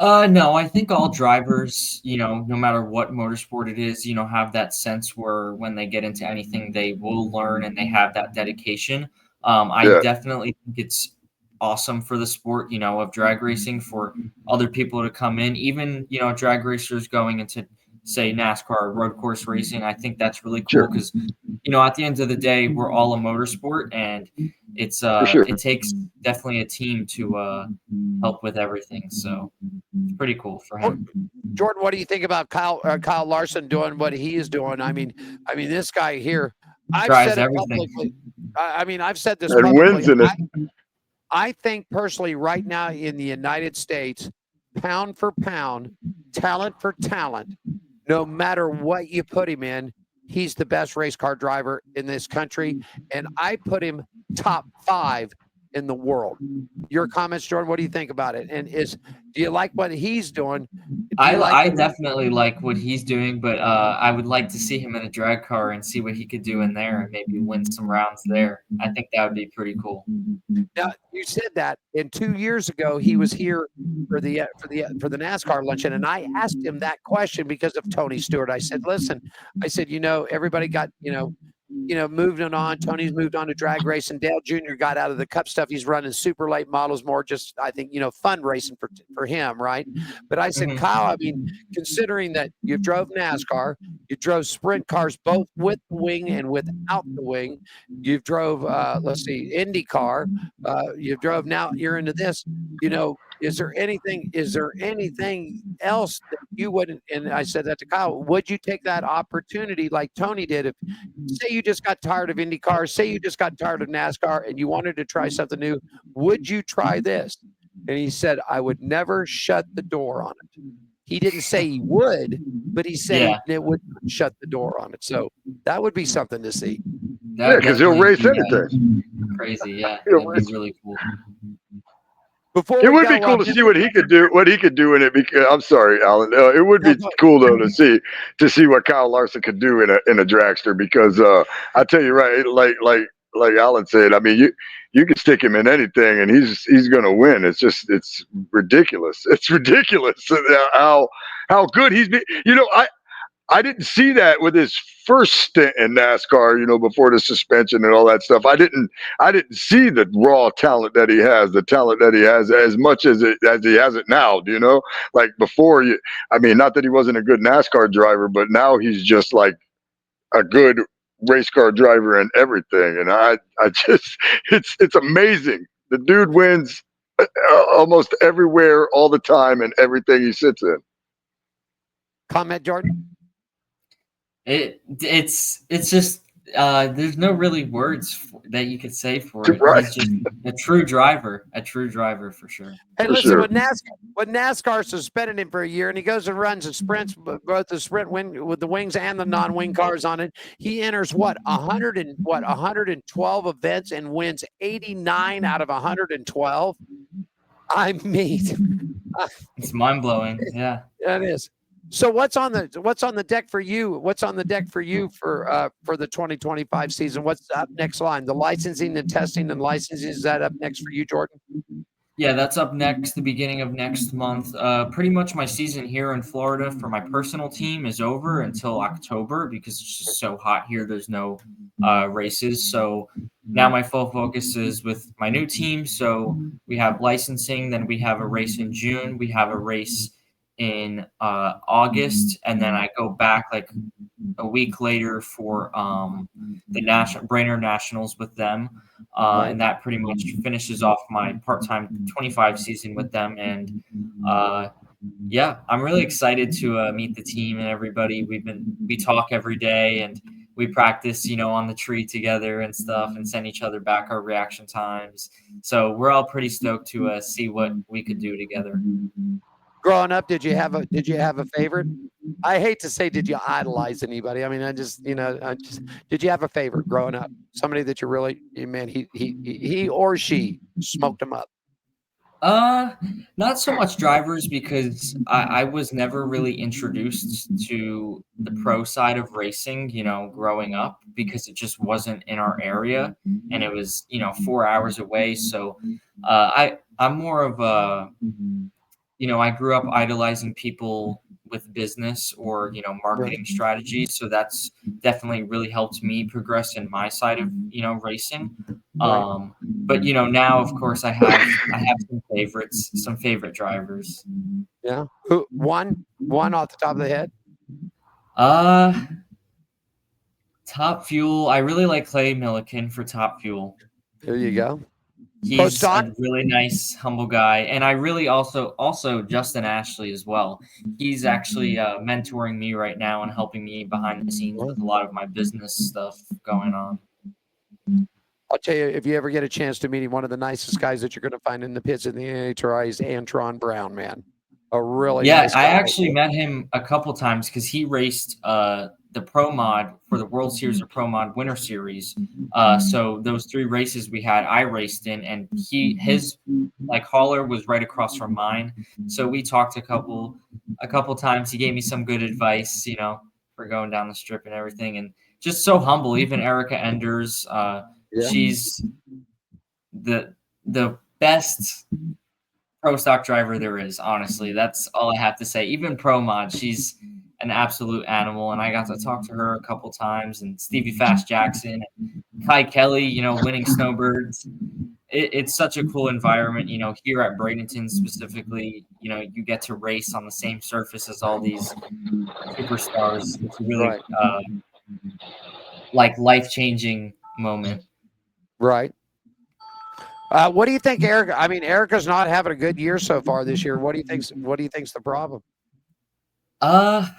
[SPEAKER 9] No, I think all drivers, no matter what motorsport it is, have that sense where when they get into anything, they will learn and they have that dedication. I definitely think it's awesome for the sport, of drag racing for other people to come in, even, drag racers going into, say, NASCAR road course racing. I think that's really cool because, at the end of the day, we're all a motorsport and it's it takes definitely a team to help with everything. So it's pretty cool for him.
[SPEAKER 3] Jordan, what do you think about Kyle Larson doing what he is doing? I mean, this guy here, I've said it publicly. I've said this
[SPEAKER 4] and
[SPEAKER 3] publicly.
[SPEAKER 4] wins in it.
[SPEAKER 3] I think personally, right now in the United States, pound for pound, talent for talent, no matter what you put him in, he's the best race car driver in this country. And I put him top 5 in the world. Your comments, Jordan, what do you think about it? And do you like what he's doing?
[SPEAKER 9] I definitely like what he's doing, but I would like to see him in a drag car and see what he could do in there and maybe win some rounds there. I think that would be pretty cool.
[SPEAKER 3] Now, you said that, and 2 years ago he was here for the NASCAR luncheon, and I asked him that question because of Tony Stewart. I said, "Listen," I said, everybody got moving on. Tony's moved on to drag racing. Dale Jr. got out of the Cup stuff. He's running super late models, more just I think fun racing for him, right?" But I said, Kyle, I mean, considering that you drove NASCAR, you drove sprint cars both with the wing and without the wing, you've drove let's see, IndyCar, you drove, now you're into this. Is there anything else that you wouldn't? And I said that to Kyle. Would you take that opportunity like Tony did? If say you just got tired of IndyCar, say you just got tired of NASCAR and you wanted to try something new, would you try this? And he said, I would never shut the door on it. He didn't say he would, but he said it would shut the door on it. So that would be something to see.
[SPEAKER 4] Yeah, because he'll race anything.
[SPEAKER 9] Crazy, yeah. That'd be really cool.
[SPEAKER 4] It would be cool to see what he could do in it. Because I'm sorry, Alan. It would be cool though to see what Kyle Larson could do in a dragster. Because I tell you right, like Alan said, I mean you can stick him in anything and he's gonna win. It's ridiculous. It's ridiculous how good he's been. I didn't see that with his first stint in NASCAR, before the suspension and all that stuff. I didn't see the raw talent that he has, the talent that he has as much as he has it now, like before. I mean, not that he wasn't a good NASCAR driver, but now he's just like a good race car driver and everything. And I just, it's amazing. The dude wins almost everywhere, all the time, and everything he sits in.
[SPEAKER 3] Comment, Jordan?
[SPEAKER 9] It's just there's no really words that you could say for it.
[SPEAKER 4] Right.
[SPEAKER 9] He's just a true driver for sure.
[SPEAKER 3] And listen, when NASCAR suspended him for a year, and he goes and runs and sprints, both the sprint wing with the wings and the non-wing cars on it, he enters 112 events and wins 89 out of 112. I mean,
[SPEAKER 9] it's mind blowing. Yeah,
[SPEAKER 3] it is. So what's on the deck for you? What's on the deck for you for the 2025 season? What's up next line? The licensing and testing and licensing, is that up next for you, Jordan?
[SPEAKER 9] Yeah, that's up next, the beginning of next month. Pretty much my season here in Florida for my personal team is over until October because it's just so hot here. There's no races. So now my full focus is with my new team. So we have licensing, then we have a race in June. We have a race in August, and then I go back like a week later for the Brainerd Nationals with them, and that pretty much finishes off my part-time 25 season with them. And yeah, I'm really excited to meet the team and everybody. We talk every day and we practice, on the tree together and stuff, and send each other back our reaction times. So we're all pretty stoked to see what we could do together.
[SPEAKER 3] Growing up, did you have a favorite? I hate to say, did you idolize anybody? I mean, did you have a favorite growing up? Somebody that you really, man, he or she smoked them up.
[SPEAKER 9] Not so much drivers, because I was never really introduced to the pro side of racing, growing up, because it just wasn't in our area and it was, 4 hours away. So, I'm more of a, I grew up idolizing people with business or, marketing strategies. So that's definitely really helped me progress in my side of, racing. But, now, of course, I have some favorite drivers.
[SPEAKER 3] Yeah. Who, one off the top of the head?
[SPEAKER 9] Top Fuel. I really like Clay Milliken for Top Fuel.
[SPEAKER 3] There you go.
[SPEAKER 9] He's a really nice, humble guy. And I really also Justin Ashley as well. He's actually mentoring me right now and helping me behind the scenes with a lot of my business stuff going on.
[SPEAKER 3] I'll tell you, if you ever get a chance to meet him, one of the nicest guys that you're going to find in the pits in the NHRI is Antron Brown, man. A really nice guy.
[SPEAKER 9] I actually met him a couple times because he raced the Pro Mod for the World Series of Pro Mod Winter Series. So those 3 races we had, I raced in, and his hauler was right across from mine. So we talked a couple a couple times. He gave me some good advice, for going down the strip and everything, and just so humble. Even Erica Enders, she's the best pro stock driver there is. Honestly, that's all I have to say. Even pro mod, she's an absolute animal, and I got to talk to her a couple times. And Stevie Fast Jackson, Kai Kelly, winning snowbirds. It's such a cool environment, here at Bradenton specifically. You get to race on the same surface as all these superstars. It's a really like life-changing moment.
[SPEAKER 3] Right. What do you think, Erica? I mean, Erica's not having a good year so far this year. What do you think's the problem?
[SPEAKER 9] I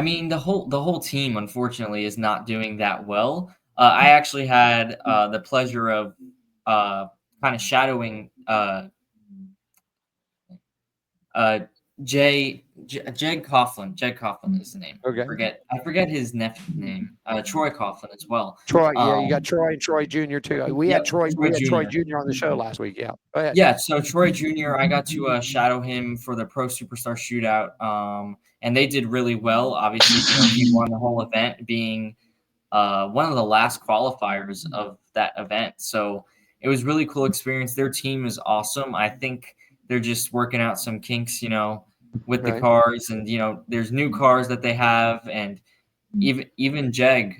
[SPEAKER 9] mean, the whole team, unfortunately, is not doing that well. I actually had the pleasure of kind of shadowing Jeg Coughlin. Jeg Coughlin is the name.
[SPEAKER 3] Okay.
[SPEAKER 9] I forget his nephew's name. Troy Coughlin as well.
[SPEAKER 3] Troy, yeah, you got Troy and Troy Jr. too. We had Troy Jr. on the show last week. Yeah. Go ahead.
[SPEAKER 9] Yeah, so Troy Jr., I got to shadow him for the Pro Superstar Shootout, and they did really well. Obviously, he won the whole event, being one of the last qualifiers of that event. So it was really cool experience. Their team is awesome. I think they're just working out some kinks, with the cars, and there's new cars that they have, and even Jeg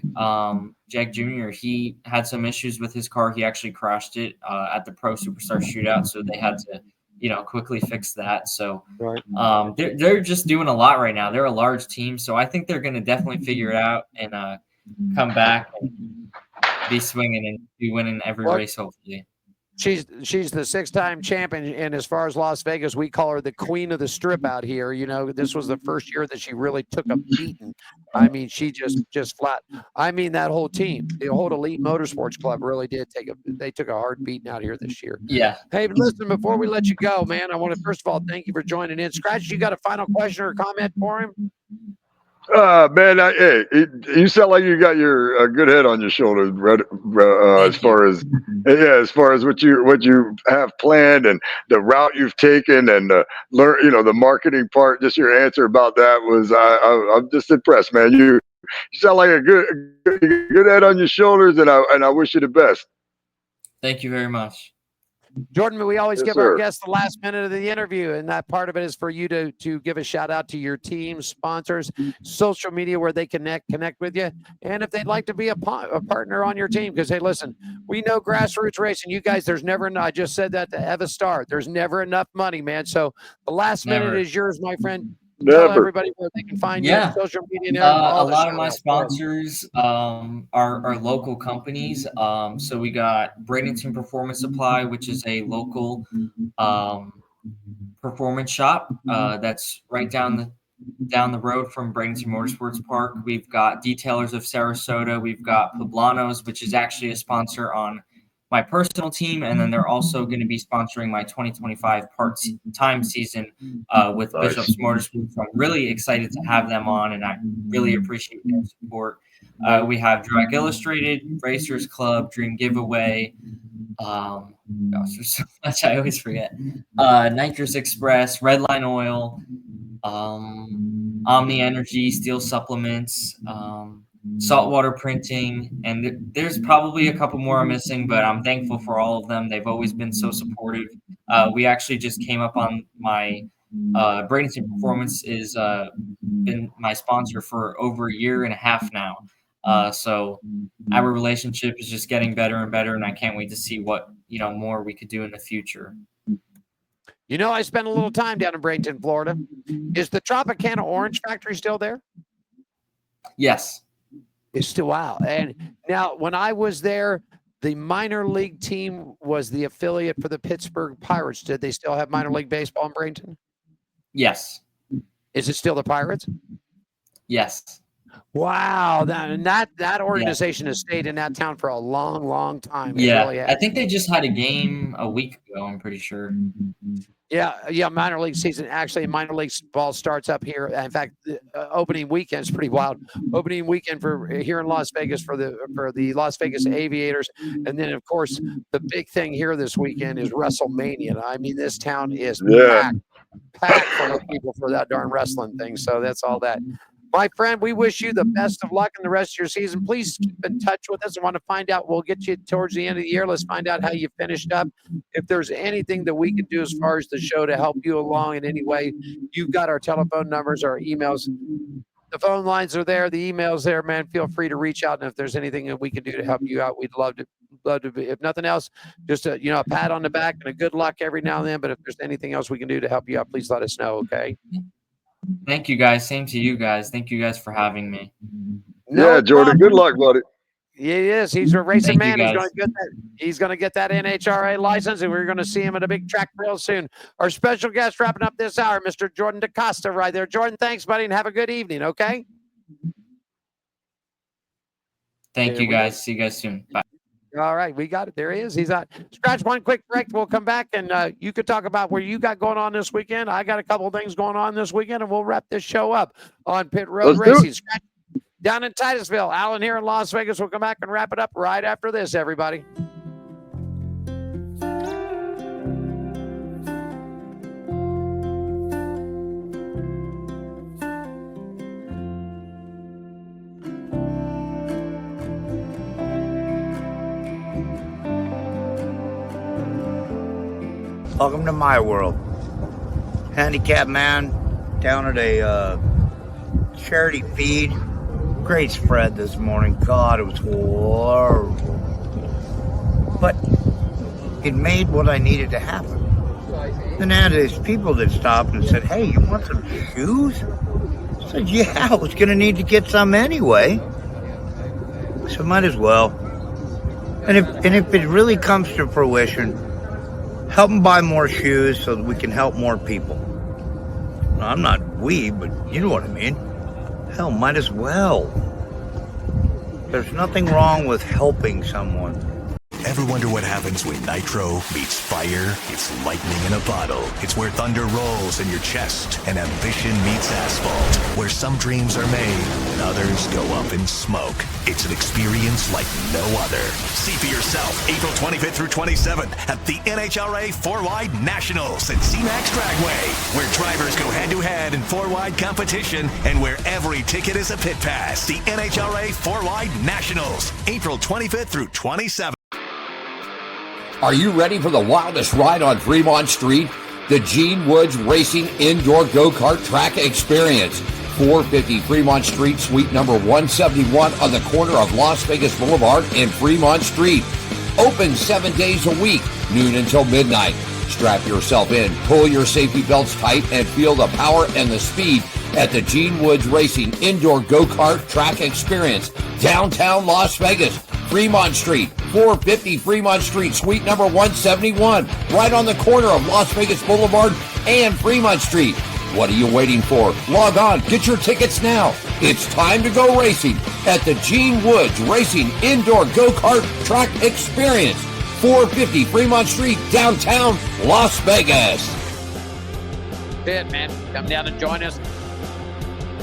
[SPEAKER 9] Jr., he had some issues with his car. He actually crashed it at the Pro Superstar Shootout, so they had to quickly fix that. So they're just doing a lot right now. They're a large team, so I think they're going to definitely figure it out and come back and be swinging and be winning every race, hopefully.
[SPEAKER 3] She's the 6-time champion, and as far as Las Vegas, we call her the queen of the strip out here. This was the first year that she really took a beating. I mean, she just flat. I mean, that whole team, the whole Elite Motorsports Club, really did took a hard beating out here this year.
[SPEAKER 9] Yeah.
[SPEAKER 3] Hey, listen, before we let you go, man, I want to first of all thank you for joining in. Scratch, you got a final question or comment for him?
[SPEAKER 4] Man, hey, you sound like you got a good head on your shoulders, as far as what you have planned and the route you've taken and the marketing part. Just your answer about that was, I'm just impressed, man. You sound like a good head on your shoulders, and I wish you the best.
[SPEAKER 9] Thank you very much.
[SPEAKER 3] Jordan, we always give our guests the last minute of the interview, and that part of it is for you to give a shout out to your team, sponsors, social media where they connect with you, and if they'd like to be a partner on your team. Because hey, listen, we know grassroots racing. You guys, there's never enough. I just said that to Eva Starr. There's never enough money, man. So the last minute is yours, my friend. Tell everybody where they can find you on social media.
[SPEAKER 9] A lot of my sponsors are local companies. So we got Bradenton Performance Supply, which is a local performance shop that's right down the road from Bradenton Motorsports Park. We've got Detailers of Sarasota. We've got Poblanos, which is actually a sponsor on my personal team, and then they're also going to be sponsoring my 2025 part-time season with Bishop's Motorsports. So I'm really excited to have them on, and I really appreciate their support. We have Drag Illustrated, Racers Club, Dream Giveaway. Gosh, there's so much I always forget. Nitrous Express, Redline Oil, Omni Energy, Steel Supplements, Saltwater Printing, and there's probably a couple more I'm missing, but I'm thankful for all of them. They've always been so supportive. We actually just came up on my Bradenton Performance is been my sponsor for over a year and a half now. So our relationship is just getting better and better, and I can't wait to see what more we could do in the future.
[SPEAKER 3] I spent a little time down in Bradenton, Florida. Is the Tropicana Orange Factory still there?
[SPEAKER 9] Yes.
[SPEAKER 3] It's still out. And now, when I was there, the minor league team was the affiliate for the Pittsburgh Pirates. Did they still have minor league baseball in Bradenton?
[SPEAKER 9] Yes.
[SPEAKER 3] Is it still the Pirates?
[SPEAKER 9] Yes.
[SPEAKER 3] Wow. That organization has stayed in that town for a long, long time.
[SPEAKER 9] Really, I think they just had a game a week ago, I'm pretty sure.
[SPEAKER 3] Yeah, minor league season. Actually, minor league ball starts up here. In fact, the opening weekend is pretty wild. Opening weekend for here in Las Vegas for the Las Vegas Aviators, and then of course the big thing here this weekend is WrestleMania. I mean, this town is packed. packed full of people for that darn wrestling thing. So that's all that. My friend, we wish you the best of luck in the rest of your season. Please keep in touch with us. I want to find out. We'll get you towards the end of the year. Let's find out how you finished up. If there's anything that we can do as far as the show to help you along in any way, you've got our telephone numbers, our emails. The phone lines are there. The emails there, man. Feel free to reach out. And if there's anything that we can do to help you out, we'd love to be, if nothing else, just a pat on the back and a good luck every now and then. But if there's anything else we can do to help you out, please let us know. Okay.
[SPEAKER 9] Thank you guys. Same to you guys. Thank you guys for having me.
[SPEAKER 4] Yeah, Jordan. Good luck, buddy.
[SPEAKER 3] He is. He's a racing
[SPEAKER 9] Thank you,
[SPEAKER 3] man.
[SPEAKER 9] guys.
[SPEAKER 3] He's going to get that NHRA license, and we're going to see him at a big track real soon. Our special guest wrapping up this hour, Mr. Jordan DaCosta, right there. Jordan, thanks, buddy, and have a good evening. Okay.
[SPEAKER 9] Thank you, guys. See you guys soon. Bye.
[SPEAKER 3] All right, we got it. There he is. He's on. Scratch, one quick break. We'll come back, and you could talk about what you got going on this weekend. I got a couple of things going on this weekend, and we'll wrap this show up on Pit Road Racing. Scratch, down in Titusville. Alan here in Las Vegas. We'll come back and wrap it up right after this, everybody.
[SPEAKER 1] Welcome to my world. Handicapped man down at a charity feed. Great spread this morning. God, it was horrible. But it made what I needed to happen. Then I had these people that stopped and said, "Hey, you want some shoes?" I said, "Yeah, I was going to need to get some anyway. So might as well." And if it really comes to fruition, help them buy more shoes so that we can help more people. Now, I'm not we, but you know what I mean. Hell, might as well. There's nothing wrong with helping someone.
[SPEAKER 7] Ever wonder what happens when nitro meets fire? It's lightning in a bottle. It's where thunder rolls in your chest and ambition meets asphalt. Where some dreams are made and others go up in smoke. It's an experience like no other. See for yourself April 25th through 27th at the NHRA 4-Wide Nationals at C-Max Dragway, where drivers go head-to-head in 4-wide competition and where every ticket is a pit pass. The NHRA 4-Wide Nationals, April 25th through 27th.
[SPEAKER 5] Are you ready for the wildest ride on Fremont Street? The Gene Woods Racing Indoor Go-Kart Track Experience. 450 Fremont Street, suite number 171 on the corner of Las Vegas Boulevard and Fremont Street. Open 7 days a week, noon until midnight. Strap yourself in, pull your safety belts tight, and feel the power and the speed at the Gene Woods Racing Indoor Go-Kart Track Experience, downtown Las Vegas. Fremont Street, 450 Fremont Street, suite number 171, right on the corner of Las Vegas Boulevard and Fremont Street. What are you waiting for? Log on, get your tickets now. It's time to go racing at the Gene Woods Racing Indoor Go-Kart Track Experience, 450 Fremont Street, downtown Las Vegas.
[SPEAKER 3] Good, man. Come down and join us.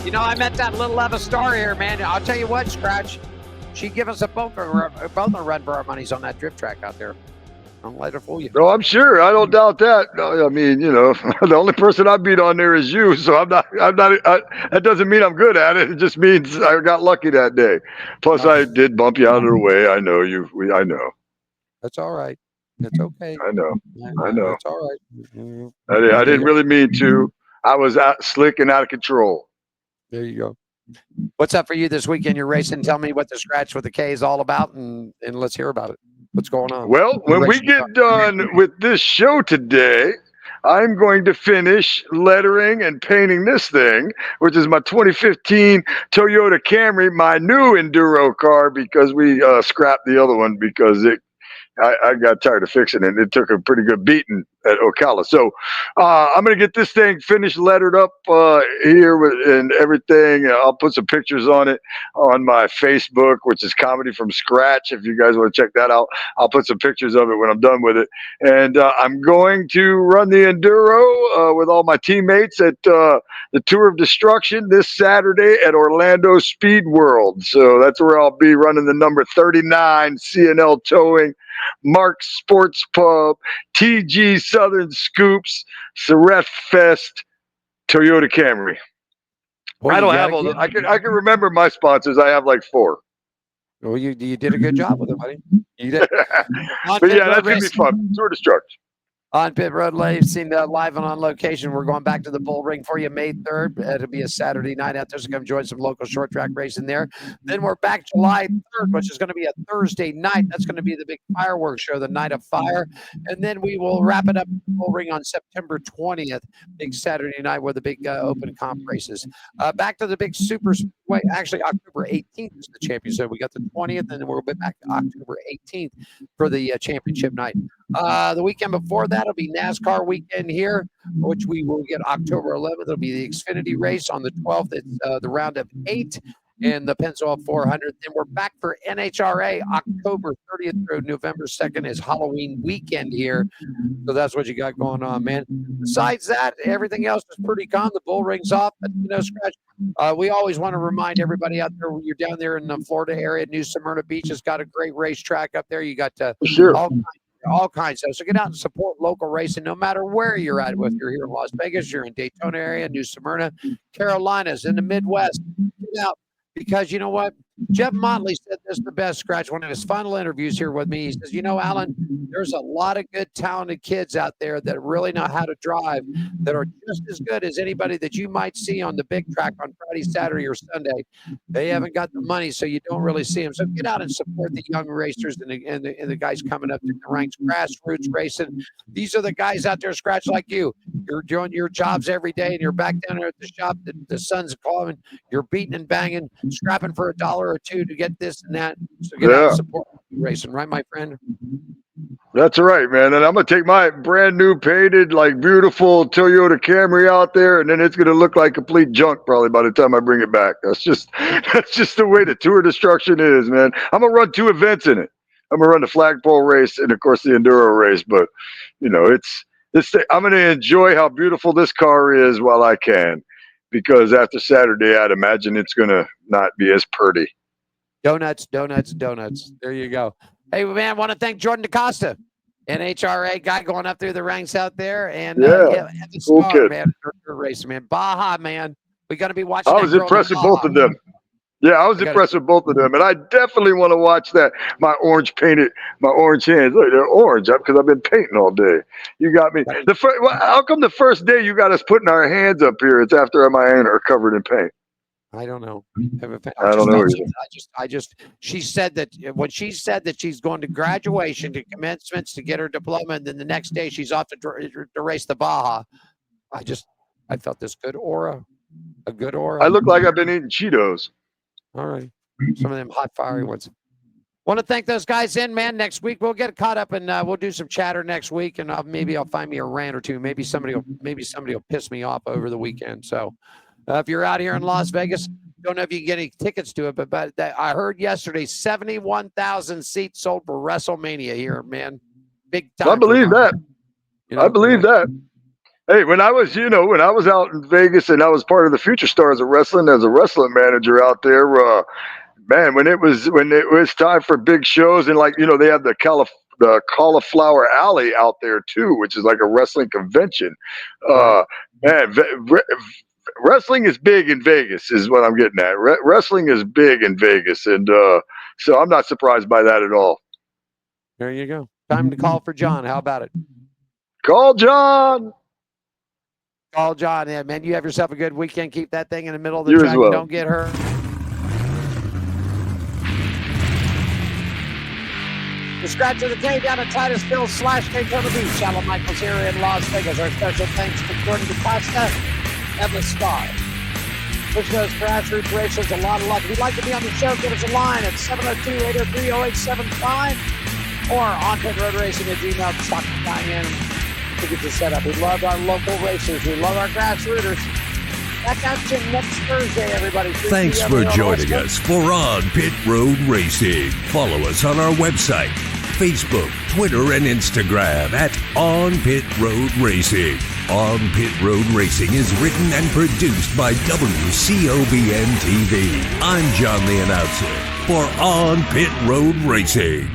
[SPEAKER 3] You know, I met that little Eva Star here, man. I'll tell you what, Scratch. She'd give us both a run for our monies on that drift track out there. Don't let her fool you.
[SPEAKER 4] No, I'm sure. I don't doubt that. No, I mean, the only person I beat on there is you. So I'm not. That doesn't mean I'm good at it. It just means I got lucky that day. Plus, I did bump you out of the way. I know you. I know.
[SPEAKER 3] That's all right. That's okay.
[SPEAKER 4] I know. I know.
[SPEAKER 3] That's all right.
[SPEAKER 4] I didn't really mean to. I was slick and out of control.
[SPEAKER 3] There you go. What's up for you this weekend? You're racing. Tell me what the Scratch with the K is all about, and let's hear about it. What's going on?
[SPEAKER 4] Well, when we get done with this show today, I'm going to finish lettering and painting this thing, which is my 2015 Toyota Camry, my new enduro car, because we scrapped the other one because I got tired of fixing it. It took a pretty good beating at Ocala. So I'm going to get this thing finished, lettered up here and everything. I'll put some pictures on it on my Facebook, which is Comedy from Scratch. If you guys want to check that out, I'll put some pictures of it when I'm done with it. And I'm going to run the Enduro with all my teammates at the Tour of Destruction this Saturday at Orlando Speed World. So that's where I'll be running the number 39 CNL Towing Mark's Sports Pub, TG Southern Scoops, Surrett Fest, Toyota Camry.
[SPEAKER 3] Boy,
[SPEAKER 4] I don't
[SPEAKER 3] you
[SPEAKER 4] have
[SPEAKER 3] gotta
[SPEAKER 4] all the,
[SPEAKER 3] get-
[SPEAKER 4] I can remember my sponsors. I have like 4.
[SPEAKER 3] Well, you did a good job with it, buddy. You did. On
[SPEAKER 4] But
[SPEAKER 3] Pit
[SPEAKER 4] yeah,
[SPEAKER 3] Road
[SPEAKER 4] that's gonna be
[SPEAKER 3] Racing.
[SPEAKER 4] fun. Tour de Struct.
[SPEAKER 3] On Pit Road Racing, live and on location. We're going back to the Bull Ring for you May 3rd. It'll be a Saturday night out there, so come join some local short track racing there. Then we're back July 3rd, which is going to be a Thursday night. That's going to be the big fireworks show, the Night of Fire. And then we will wrap it up at the Bull Ring on September 20th, big Saturday night with the big open comp races. Back to the big super speedway. Actually, October 18th is the championship. We got the 20th, and then we'll be back to October 18th for the championship night. The weekend before that will be NASCAR weekend here, which we will get October 11th. It'll be the Xfinity race on the 12th. It's the round of 8 in the Pennzoil 400. Then we're back for NHRA October 30th through November 2nd is Halloween weekend here. So that's what you got going on, man. Besides that, everything else is pretty calm. The bull ring's off, but Scratch. We always want to remind everybody out there when you're down there in the Florida area, New Smyrna Beach has got a great racetrack up there. You got
[SPEAKER 4] Sure.
[SPEAKER 3] all kinds of stuff. So get out and support local racing no matter where you're at. If you're here in Las Vegas, you're in Daytona area, New Smyrna, Carolinas, in the Midwest. Get out because you know what? Jeff Motley said this the best, Scratch, one of his final interviews here with me. He says, Alan, there's a lot of good, talented kids out there that really know how to drive that are just as good as anybody that you might see on the big track on Friday, Saturday, or Sunday. They haven't got the money, so you don't really see them. So get out and support the young racers and the guys coming up through the ranks, grassroots racing. These are the guys out there, Scratch, like you. You're doing your jobs every day, and you're back down there at the shop. The sun's calling. You're beating and banging, scrapping for $1 or $2 to get this and that. So get out and support racing, right, my friend?
[SPEAKER 4] That's right, man. And I'm gonna take my brand new painted, like beautiful Toyota Camry out there, and then it's gonna look like complete junk probably by the time I bring it back. That's just the way the Tour Destruction is, man. I'm gonna run 2 events in it. I'm gonna run the flagpole race and of course the enduro race. But I'm gonna enjoy how beautiful this car is while I can, because after Saturday, I'd imagine it's gonna not be as pretty.
[SPEAKER 3] Donuts. There you go. Hey, man, I want to thank Jordan DaCosta, NHRA guy going up through the ranks out there. And the
[SPEAKER 4] cool
[SPEAKER 3] star,
[SPEAKER 4] kid.
[SPEAKER 3] man, racing, man. Baja, man. We're going to be watching
[SPEAKER 4] I was impressed with both of them. Yeah, I was impressed with both of them. And I definitely want to watch that. My orange hands. Look, they're orange because I've been painting all day. You got me. How come the first day you got us putting our hands up here, it's after my hands are covered in paint?
[SPEAKER 3] I don't know.
[SPEAKER 4] I don't know.
[SPEAKER 3] She said that when she said that she's going to graduation, to commencements to get her diploma, and then the next day she's off to race the Baja. I felt this good aura, a good aura.
[SPEAKER 4] I look like I've been eating Cheetos.
[SPEAKER 3] All right. Some of them hot, fiery ones. Want to thank those guys in, man. Next week we'll get caught up and we'll do some chatter next week, and maybe I'll find me a rant or two. Maybe somebody will piss me off over the weekend. So if you're out here in Las Vegas, don't know if you can get any tickets to it, but I heard yesterday 71,000 seats sold for WrestleMania here, man. Big time.
[SPEAKER 4] I believe that. I believe that. Hey, when I was out in Vegas and I was part of the Future Stars of Wrestling as a wrestling manager out there, man, when it was time for big shows, and they have the Cauliflower Alley out there too, which is like a wrestling convention. Man, wrestling is big in Vegas, is what I'm getting at. Wrestling is big in Vegas, and so I'm not surprised by that at all.
[SPEAKER 3] There you go. Time to call for John. How about it?
[SPEAKER 4] Call John.
[SPEAKER 3] Call John. Yeah, man, you have yourself a good weekend. Keep that thing in the middle of the
[SPEAKER 4] You
[SPEAKER 3] track.
[SPEAKER 4] as well.
[SPEAKER 3] Don't get hurt. The Scratch of the Day down at Titusville / Daytona Beach. Alan Michaels here in Las Vegas. Our special thanks to Jordan DaCosta and the Star. Wish those grassroots racers a lot of luck. If you'd like to be on the show, give us a line at 702-803-0875 or onpitroadracing@gmail.com. To get you set up. We love our local racers. We love our grassrooters. Back out to next Thursday, everybody.
[SPEAKER 2] Thanks for joining us for On Pit Road Racing. Follow us on our website, Facebook, Twitter, and Instagram at On Pit Road Racing. On Pit Road Racing is written and produced by WCOBN TV. I'm John the Announcer for On Pit Road Racing.